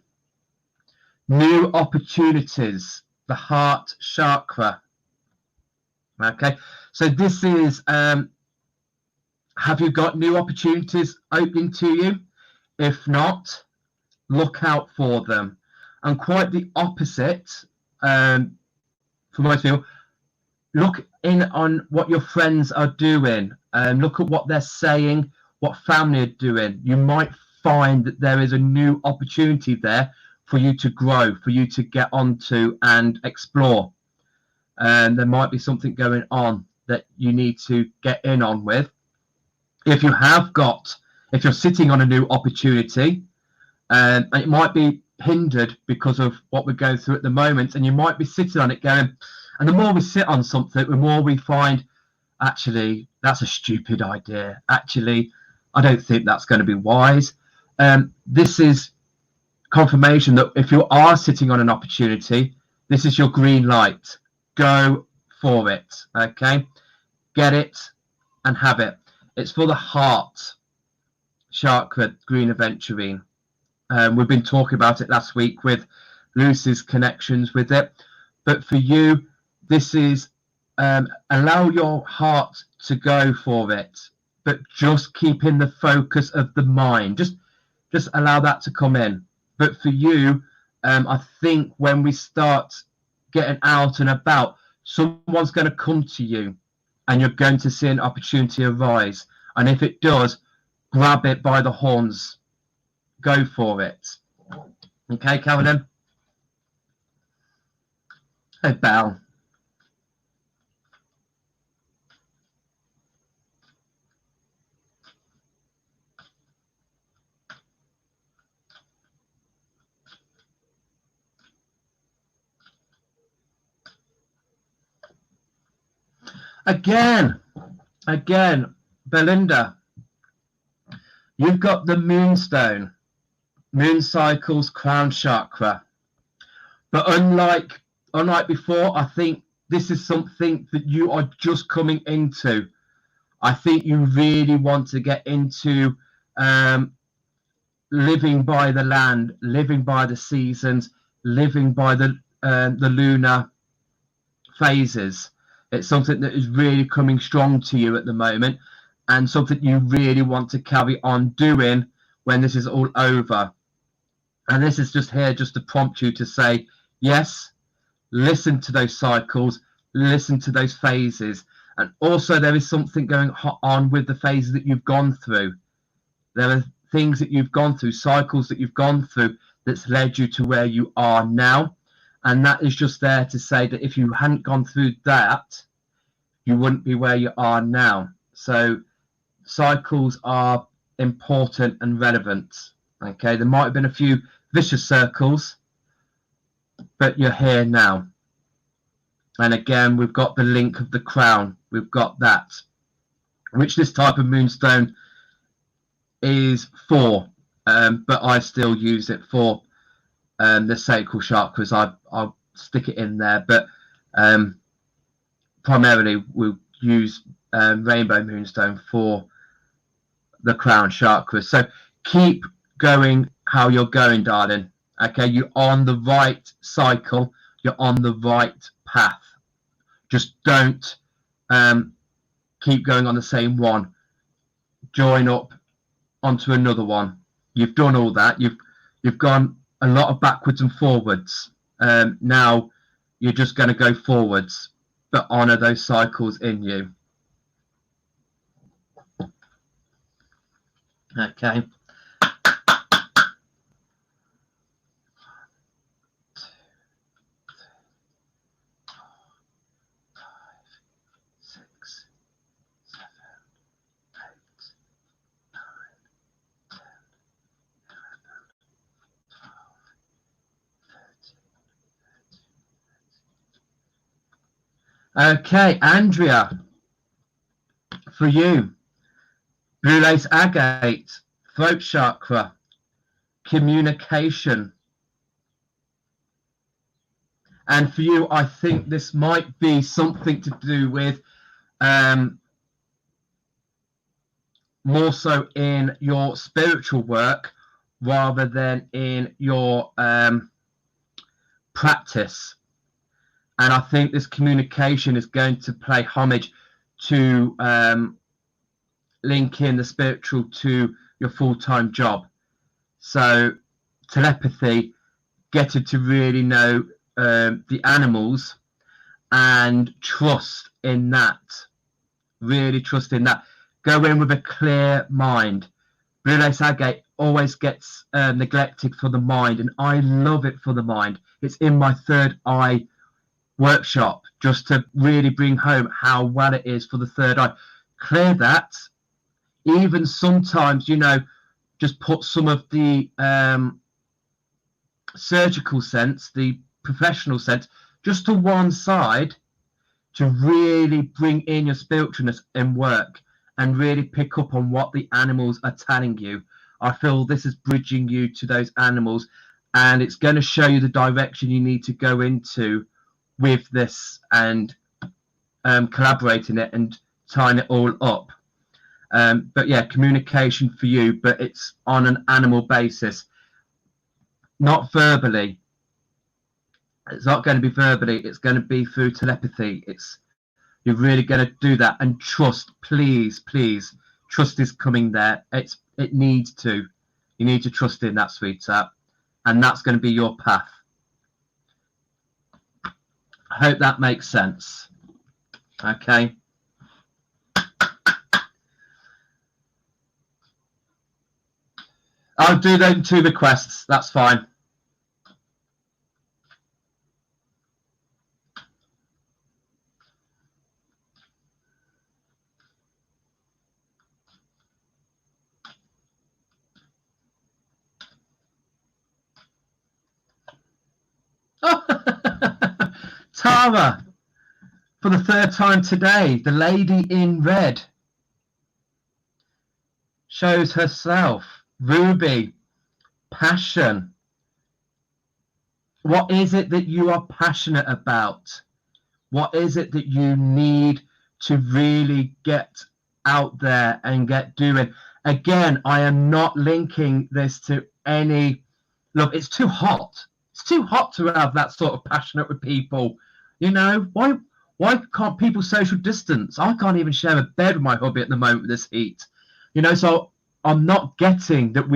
new opportunities, the heart chakra. Okay, so this is have you got new opportunities opening to you? If not, look out for them. And quite the opposite, for most people, look in on what your friends are doing. Look at what they're saying, what family are doing. You might find that there is a new opportunity there for you to grow, for you to get onto and explore. There might be something going on that you need to get in on with. If you're sitting on a new opportunity, and it might be hindered because of what we're going through at the moment, and you might be sitting on it going, and the more we sit on something, the more we find, actually, that's a stupid idea. Actually, I don't think that's going to be wise. This is confirmation that if you are sitting on an opportunity, this is your green light. Go for it. Okay, get it and have it. It's for the heart chakra, green aventurine. We've been talking about it last week with Lucy's connections with it. But for you, this is allow your heart to go for it, but just keep in the focus of the mind. Just allow that to come in. But for you, I think when we start getting out and about, someone's going to come to you and you're going to see an opportunity arise. And if it does, grab it by the horns. Go for it. Okay, Carolyn? Hey, Belle. Again, Belinda, you've got the moonstone, moon cycles, crown chakra. But unlike before, I think this is something that you are just coming into. I think you really want to get into living by the land, living by the seasons, living by the lunar phases. It's something that is really coming strong to you at the moment, and something you really want to carry on doing when this is all over. And this is just here just to prompt you to say, yes, listen to those cycles, listen to those phases. And also there is something going on with the phases that you've gone through. There are things that you've gone through, cycles that you've gone through that's led you to where you are now. And that is just there to say that if you hadn't gone through that, you wouldn't be where you are now. So cycles are important and relevant. Okay, there might have been a few vicious circles, but you're here now. And again, we've got the link of the crown. We've got that, which this type of moonstone is for, but I still use it for the sacral chakras. I'll stick it in there, but primarily we'll use rainbow moonstone for the crown chakras. So keep going how you're going, darling. Okay, you're on the right cycle. You're on the right path. Just don't keep going on the same one. Join up onto another one. You've done all that. You've gone a lot of backwards and forwards. Now you're just going to go forwards, but honor those cycles in you. Okay. 6, 7, 8, 9, 10, 11, 12, Okay, Andrea, for you, blue lace agate, throat chakra, communication. And for you, I think this might be something to do with more so in your spiritual work rather than in your practice. And I think this communication is going to pay homage to link in the spiritual to your full-time job. So telepathy, getting to really know the animals and trust in that. Really trust in that. Go in with a clear mind. Blue lace agate always gets neglected for the mind, and I love it for the mind. It's in my third eye workshop just to really bring home how well it is for the third eye. Clear that. Even sometimes, just put some of the surgical sense, the professional sense, just to one side to really bring in your spiritualness in work and really pick up on what the animals are telling you. I feel this is bridging you to those animals, and it's going to show you the direction you need to go into with this and collaborating it and tying it all up. But yeah, communication for you, but it's on an animal basis, not verbally. It's not going to be verbally. It's going to be through telepathy. You're really going to do that, and trust, please, please. Trust is coming there. It needs to. You need to trust in that, sweetheart, and that's going to be your path. I hope that makes sense. Okay. I'll do them 2 requests. That's fine. Tara, for the 3rd time today, the lady in red shows herself. Ruby, passion. What is it that you are passionate about? What is it that you need to really get out there and get doing? Again, I am not linking this to any. Look, it's too hot. It's too hot to have that sort of passionate with people. Why can't people social distance? I can't even share a bed with my hubby at the moment with this heat. So I'm not getting that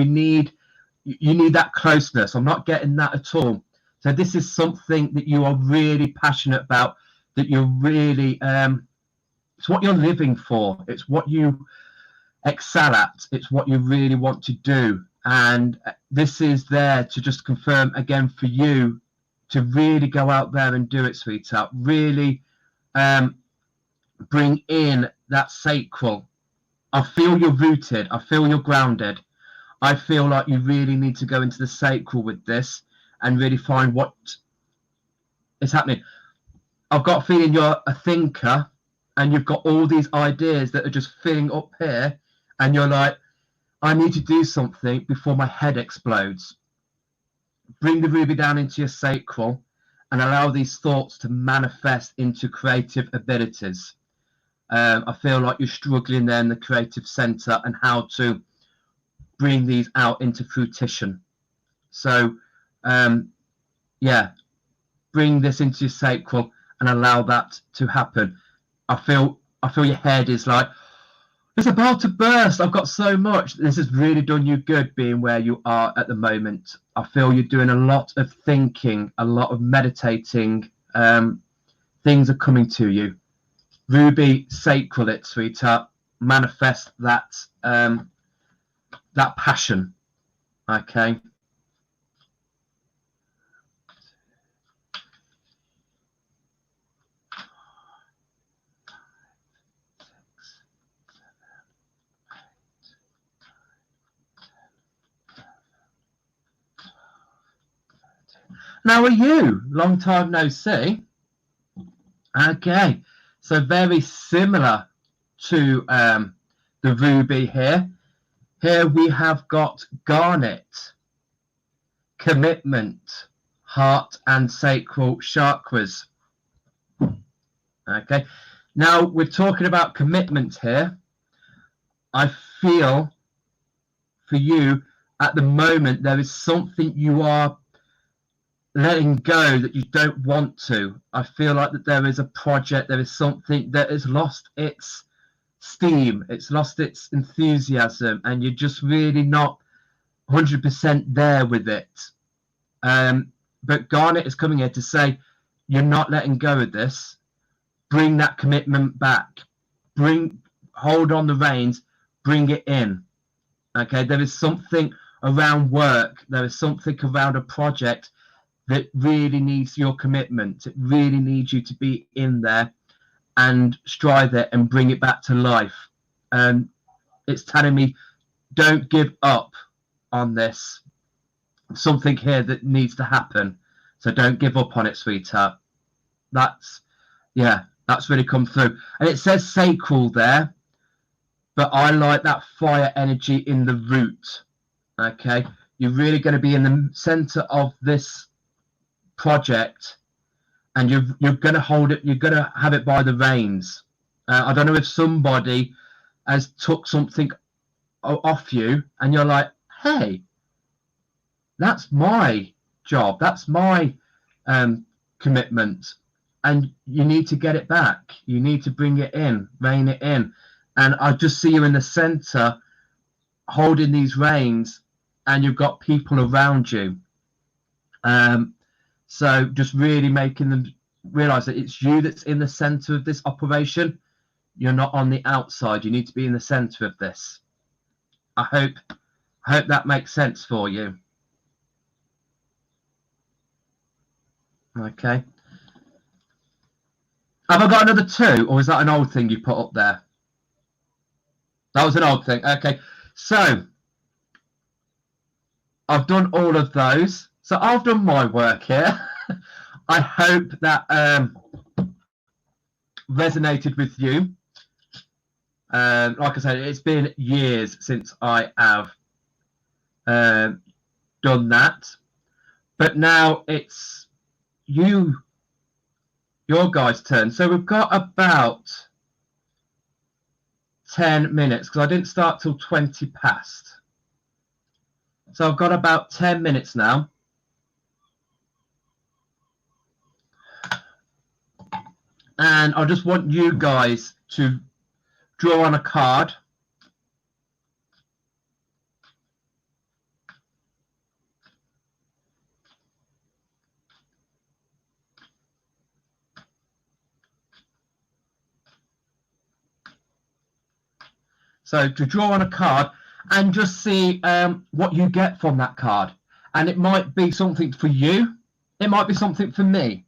you need that closeness. I'm not getting that at all. So this is something that you are really passionate about, that you're really, it's what you're living for. It's what you excel at. It's what you really want to do. And this is there to just confirm again for you to really go out there and do it, sweetheart. Really bring in that sacral. I feel you're rooted. I feel you're grounded. I feel like you really need to go into the sacral with this and really find what is happening. I've got a feeling you're a thinker and you've got all these ideas that are just filling up here, and you're like, I need to do something before my head explodes. Bring the ruby down into your sacral and allow these thoughts to manifest into creative abilities. I feel like you're struggling there in the creative center and how to bring these out into fruition. So, yeah, bring this into your sacral and allow that to happen. I feel your head is like, it's about to burst. I've got so much. This has really done you good being where you are at the moment. I feel you're doing a lot of thinking, a lot of meditating. Things are coming to you. Ruby, sacral it, sweetheart. Manifest that that passion. Okay. Now, are you? Long time no see. Okay. So very similar to the ruby here. Here we have got garnet, commitment, heart and sacral chakras. Okay, now we're talking about commitment here. I feel for you at the moment there is something you are letting go that you don't want to. I feel like that there is a project, there is something that has lost its steam, it's lost its enthusiasm, and you're just really not 100% there with it. But Garnet is coming here to say you're not letting go of this. Bring that commitment back. Hold on the reins. Bring it in. Okay, there is something around work. There is something around a project that really needs your commitment. It really needs you to be in there and strive it and bring it back to life. It's telling me, don't give up on this. Something here that needs to happen. So don't give up on it, sweetheart. That's really come through. And it says sacral there, but I like that fire energy in the root. Okay, you're really going to be in the center of this project, and you're going to hold it. You're going to have it by the reins. I don't know if somebody has took something off you, and you're like, hey, that's my job. That's my commitment. And you need to get it back. You need to bring it in, rein it in. And I just see you in the center holding these reins, and you've got people around you. So just really making them realize that it's you that's in the center of this operation. You're not on the outside. You need to be in the center of this. I hope that makes sense for you. Okay. Have I got another two, or is that an old thing you put up there? That was an old thing. Okay. So I've done all of those. So I've done my work here. I hope that resonated with you. Like I said, it's been years since I have done that. But now it's your guys' turn. So we've got about 10 minutes because I didn't start till 20 past. So I've got about 10 minutes now. And I just want you guys to draw on a card. So to draw on a card and just see what you get from that card. And it might be something for you. It might be something for me.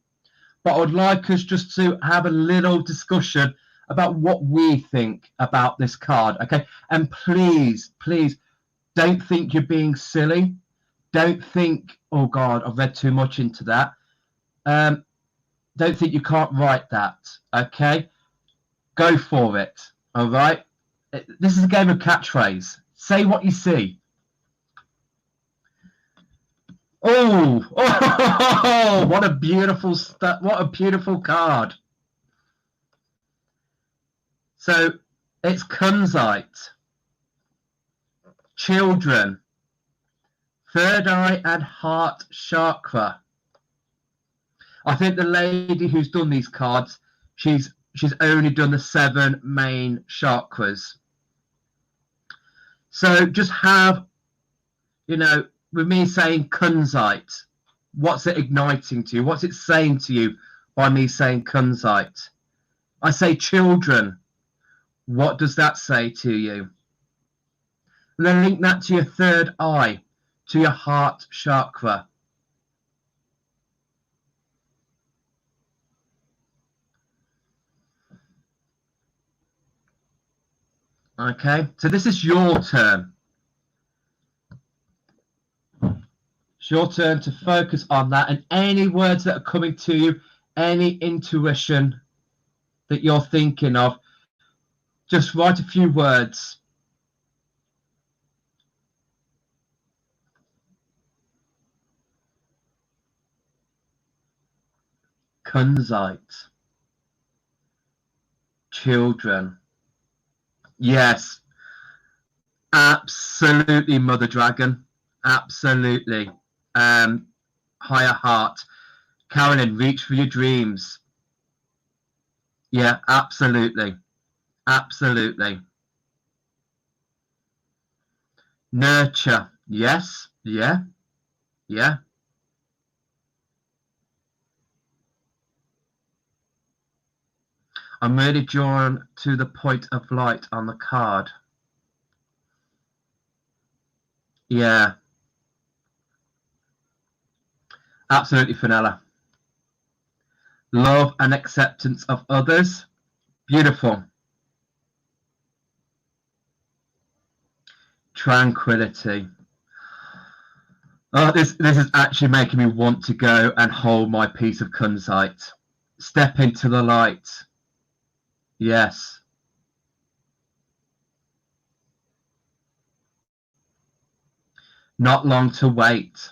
But I would like us just to have a little discussion about what we think about this card. Okay. And please, please don't think you're being silly. Don't think, oh God, I've read too much into that. Don't think you can't write that. Okay. Go for it. All right. This is a game of catchphrase. Say what you see. Oh, what a beautiful card. So it's kunzite, children, third eye and heart chakra. I think the lady who's done these cards, she's only done the 7 main chakras. So just have, with me saying kunzite, what's it igniting to you? What's it saying to you by me saying kunzite? I say children. What does that say to you? And then link that to your third eye, to your heart chakra. Okay, so this is your turn. It's your turn to focus on that, and any words that are coming to you, any intuition, that you're thinking of, just write a few words. Kunzite. Children. Yes. Absolutely, Mother Dragon. Absolutely. Higher heart. Carolyn, reach for your dreams. Yeah, absolutely. Absolutely. Nurture. Yes. Yeah. Yeah. I'm really drawn to the point of light on the card. Yeah. Absolutely, Fenella. Love and acceptance of others. Beautiful. Tranquility. Oh, this is actually making me want to go and hold my piece of kunzite. Step into the light. Yes. Not long to wait.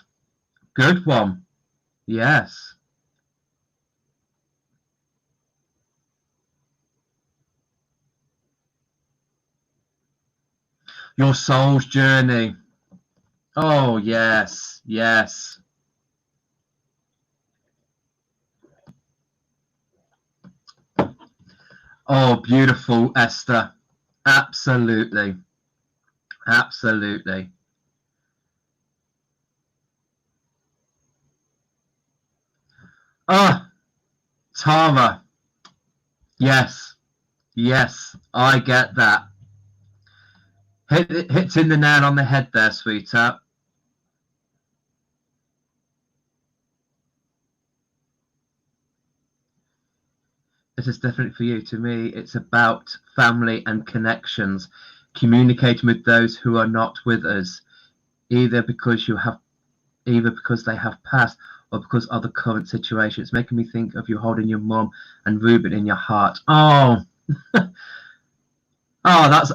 Good one. Yes. Your soul's journey. Oh, yes. Yes. Oh, beautiful, Esther. Absolutely. Absolutely. Oh, Tara. Yes. Yes. I get that. Hitting the nail on the head there, sweetheart. This is definitely for you. To me, it's about family and connections, communicating with those who are not with us, either because they have passed or because of the current situation. It's making me think of you holding your mum and Ruben in your heart. Oh, oh,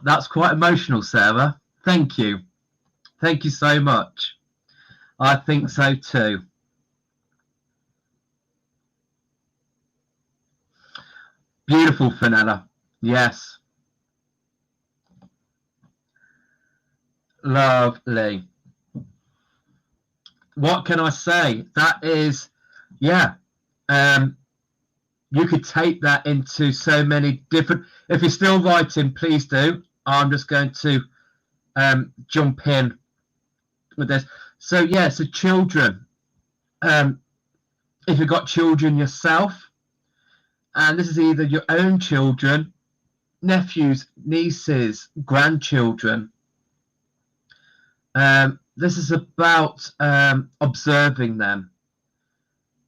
that's quite emotional, Sarah. Thank you. Thank you so much. I think so too. Beautiful, Fenella. Yes. Lovely. What can I say? That is, yeah. You could take that into so many different. If you're still writing, please do. I'm just going to jump in with this. So yeah, so children. If you've got children yourself, and this is either your own children, nephews, nieces, grandchildren. This is about observing them,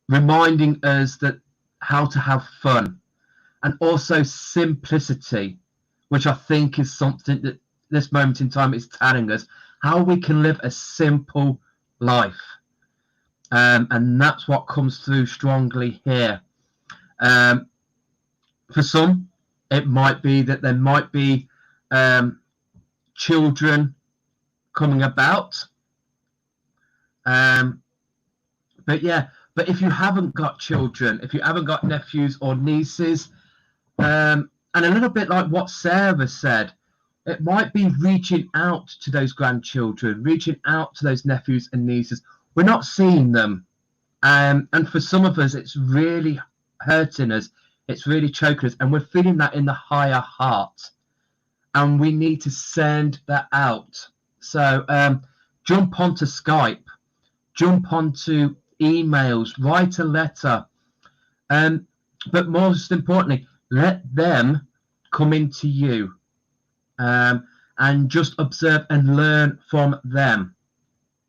reminding us that how to have fun, and also simplicity, which I think is something that this moment in time is telling us how we can live a simple life. And that's what comes through strongly here. For some, it might be that there might be children coming about. But yeah, but if you haven't got children, if you haven't got nephews or nieces, and a little bit like what Sarah said, it might be reaching out to those grandchildren, reaching out to those nephews and nieces. We're not seeing them. And for some of us, it's really hurting us. It's really choking us. And we're feeling that in the higher heart. And we need to send that out. So jump onto Skype, jump onto emails, write a letter. But most importantly, let them come into you, and just observe and learn from them.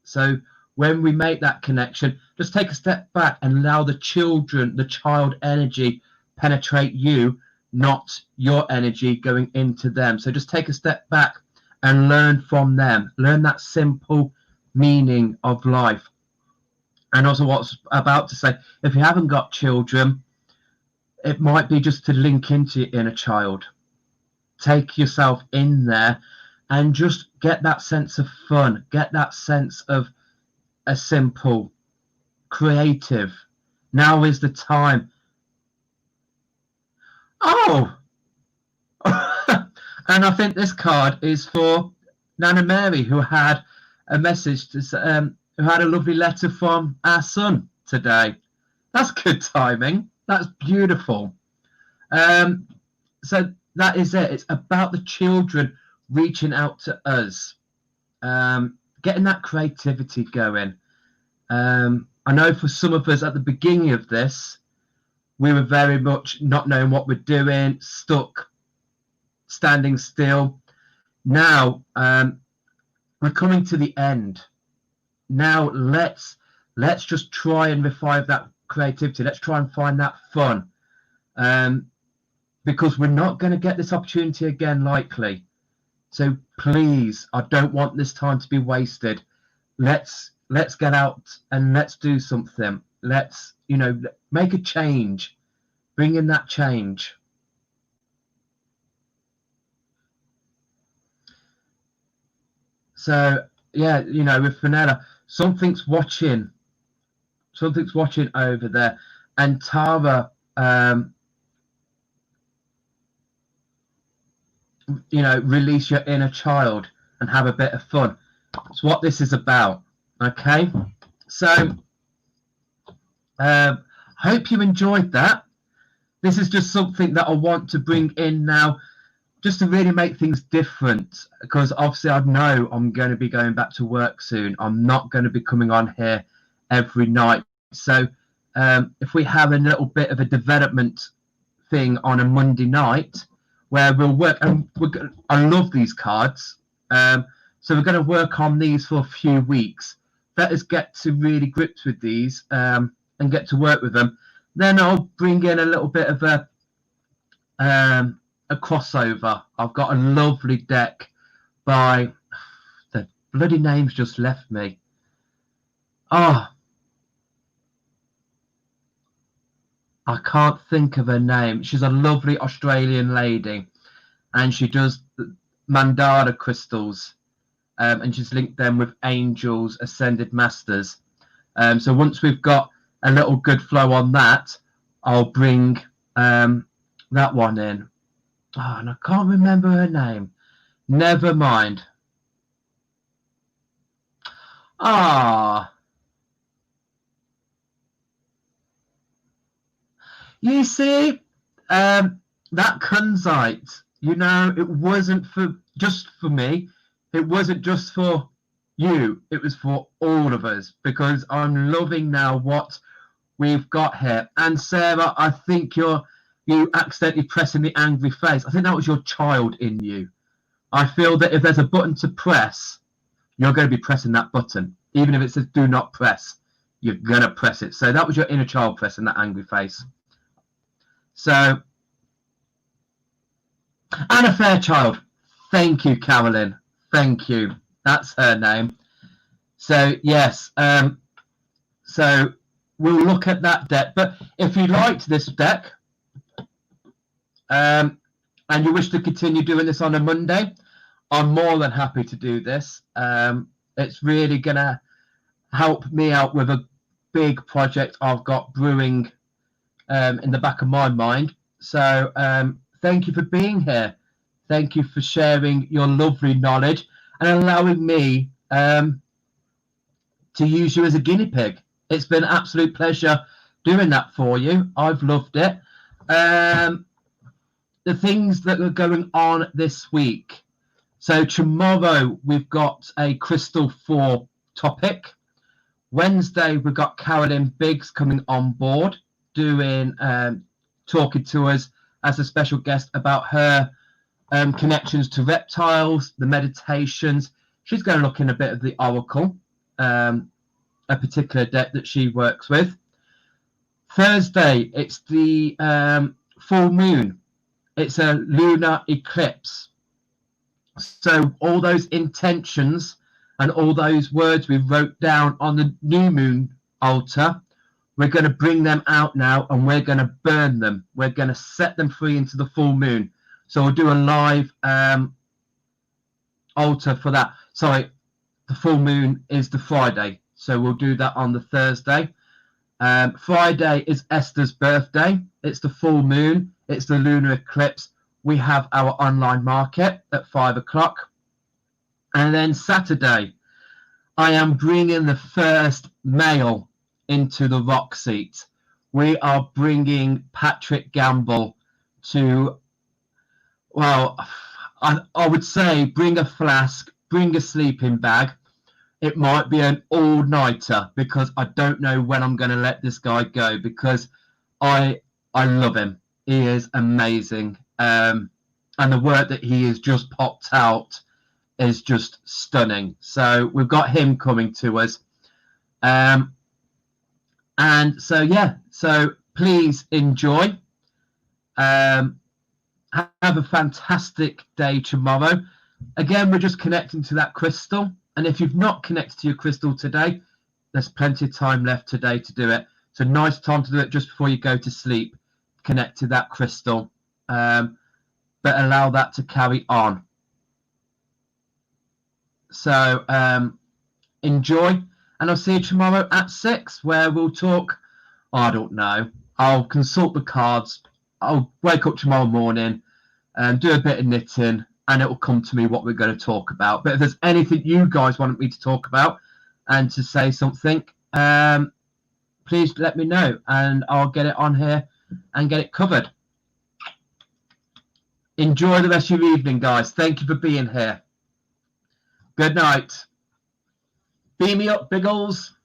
So when we make that connection, just take a step back and allow the child energy penetrate you, not your energy going into them. So just take a step back and learn from them. Learn that simple meaning of life. And also what's about to say, if you haven't got children, it might be just to link into your inner child. Take yourself in there and just get that sense of fun, get that sense of a simple, creative. Now is the time. Oh, and I think this card is for Nana Mary, who had a message who had a lovely letter from our son today. That's good timing. That's beautiful. So that is it. It's about the children reaching out to us, getting that creativity going. I know for some of us at the beginning of this, we were very much not knowing what we're doing, stuck, standing still. Now we're coming to the end. Now let's just try and revive that creativity. Let's try and find that fun, because we're not going to get this opportunity again likely. So please, I don't want this time to be wasted. Let's get out and let's do something. Let's, make a change. Bring in that change. So yeah, with Fenella, something's watching over there. And Tara, release your inner child and have a bit of fun. It's what this is about. Okay, so hope you enjoyed that. This is just something that I want to bring in now, just to really make things different, because obviously I know I'm going to be going back to work soon. I'm not going to be coming on here every night. So if we have a little bit of a development thing on a Monday night where we'll work, and I love these cards. So we're going to work on these for a few weeks. Let us get to really grips with these and get to work with them. Then I'll bring in a little bit of a crossover. I've got a lovely deck by, the bloody name's just left me. I can't think of her name. She's a lovely Australian lady, and she does mandala crystals, and she's linked them with angels, ascended masters. So once we've got a little good flow on that, I'll bring that one in. And I can't remember her name. Never mind. You see, that kunzite, it wasn't just for me. It wasn't just for you. It was for all of us, because I'm loving now what we've got here. And Sarah, I think you accidentally pressing the angry face. I think that was your child in you. I feel that if there's a button to press, you're going to be pressing that button. Even if it says do not press, you're going to press it. So that was your inner child pressing that angry face. So, Anna Fairchild. Thank you, Carolyn. Thank you. That's her name. So, yes. So we'll look at that deck. But if you liked this deck, and you wish to continue doing this on a Monday, I'm more than happy to do this. It's really going to help me out with a big project I've got brewing in the back of my mind. So thank you for being here. Thank you for sharing your lovely knowledge and allowing me to use you as a guinea pig. It's been an absolute pleasure doing that for you. I've loved it. The things that are going on this week. So tomorrow we've got a Crystal 4 topic. Wednesday we've got Carolyn Biggs coming on board, doing talking to us as a special guest about her connections to reptiles, the meditations. She's going to look in a bit of the oracle, a particular deck that she works with. Thursday, it's the full moon. It's a lunar eclipse. So all those intentions and all those words we wrote down on the new moon altar we're going to bring them out now, and we're going to burn them. We're going to set them free into the full moon. So we'll do a live altar for that. Sorry, the full moon is the Friday, so we'll do that on the Thursday. Friday is Esther's birthday. It's the full moon. It's the lunar eclipse. We have our online market at 5 o'clock. And then Saturday, I am bringing the first male into the rock seat. We are bringing Patrick Gamble to, well, I would say bring a flask, bring a sleeping bag. It might be an all-nighter because I don't know when I'm going to let this guy go, because I love him. He is amazing. And the work that he has just popped out is just stunning. So we've got him coming to us. And so, yeah, so please enjoy. Have a fantastic day tomorrow. Again, we're just connecting to that crystal. And if you've not connected to your crystal today, there's plenty of time left today to do it. It's a nice time to do it just before you go to sleep. Connect to that crystal. But allow that to carry on. So enjoy. And I'll see you tomorrow at 6, where we'll talk, I don't know. I'll consult the cards. I'll wake up tomorrow morning and do a bit of knitting, and it will come to me what we're going to talk about. But if there's anything you guys want me to talk about and to say something, please let me know, and I'll get it on here and get it covered. Enjoy the rest of your evening, guys. Thank you for being here. Good night. Beam me up, Biggles.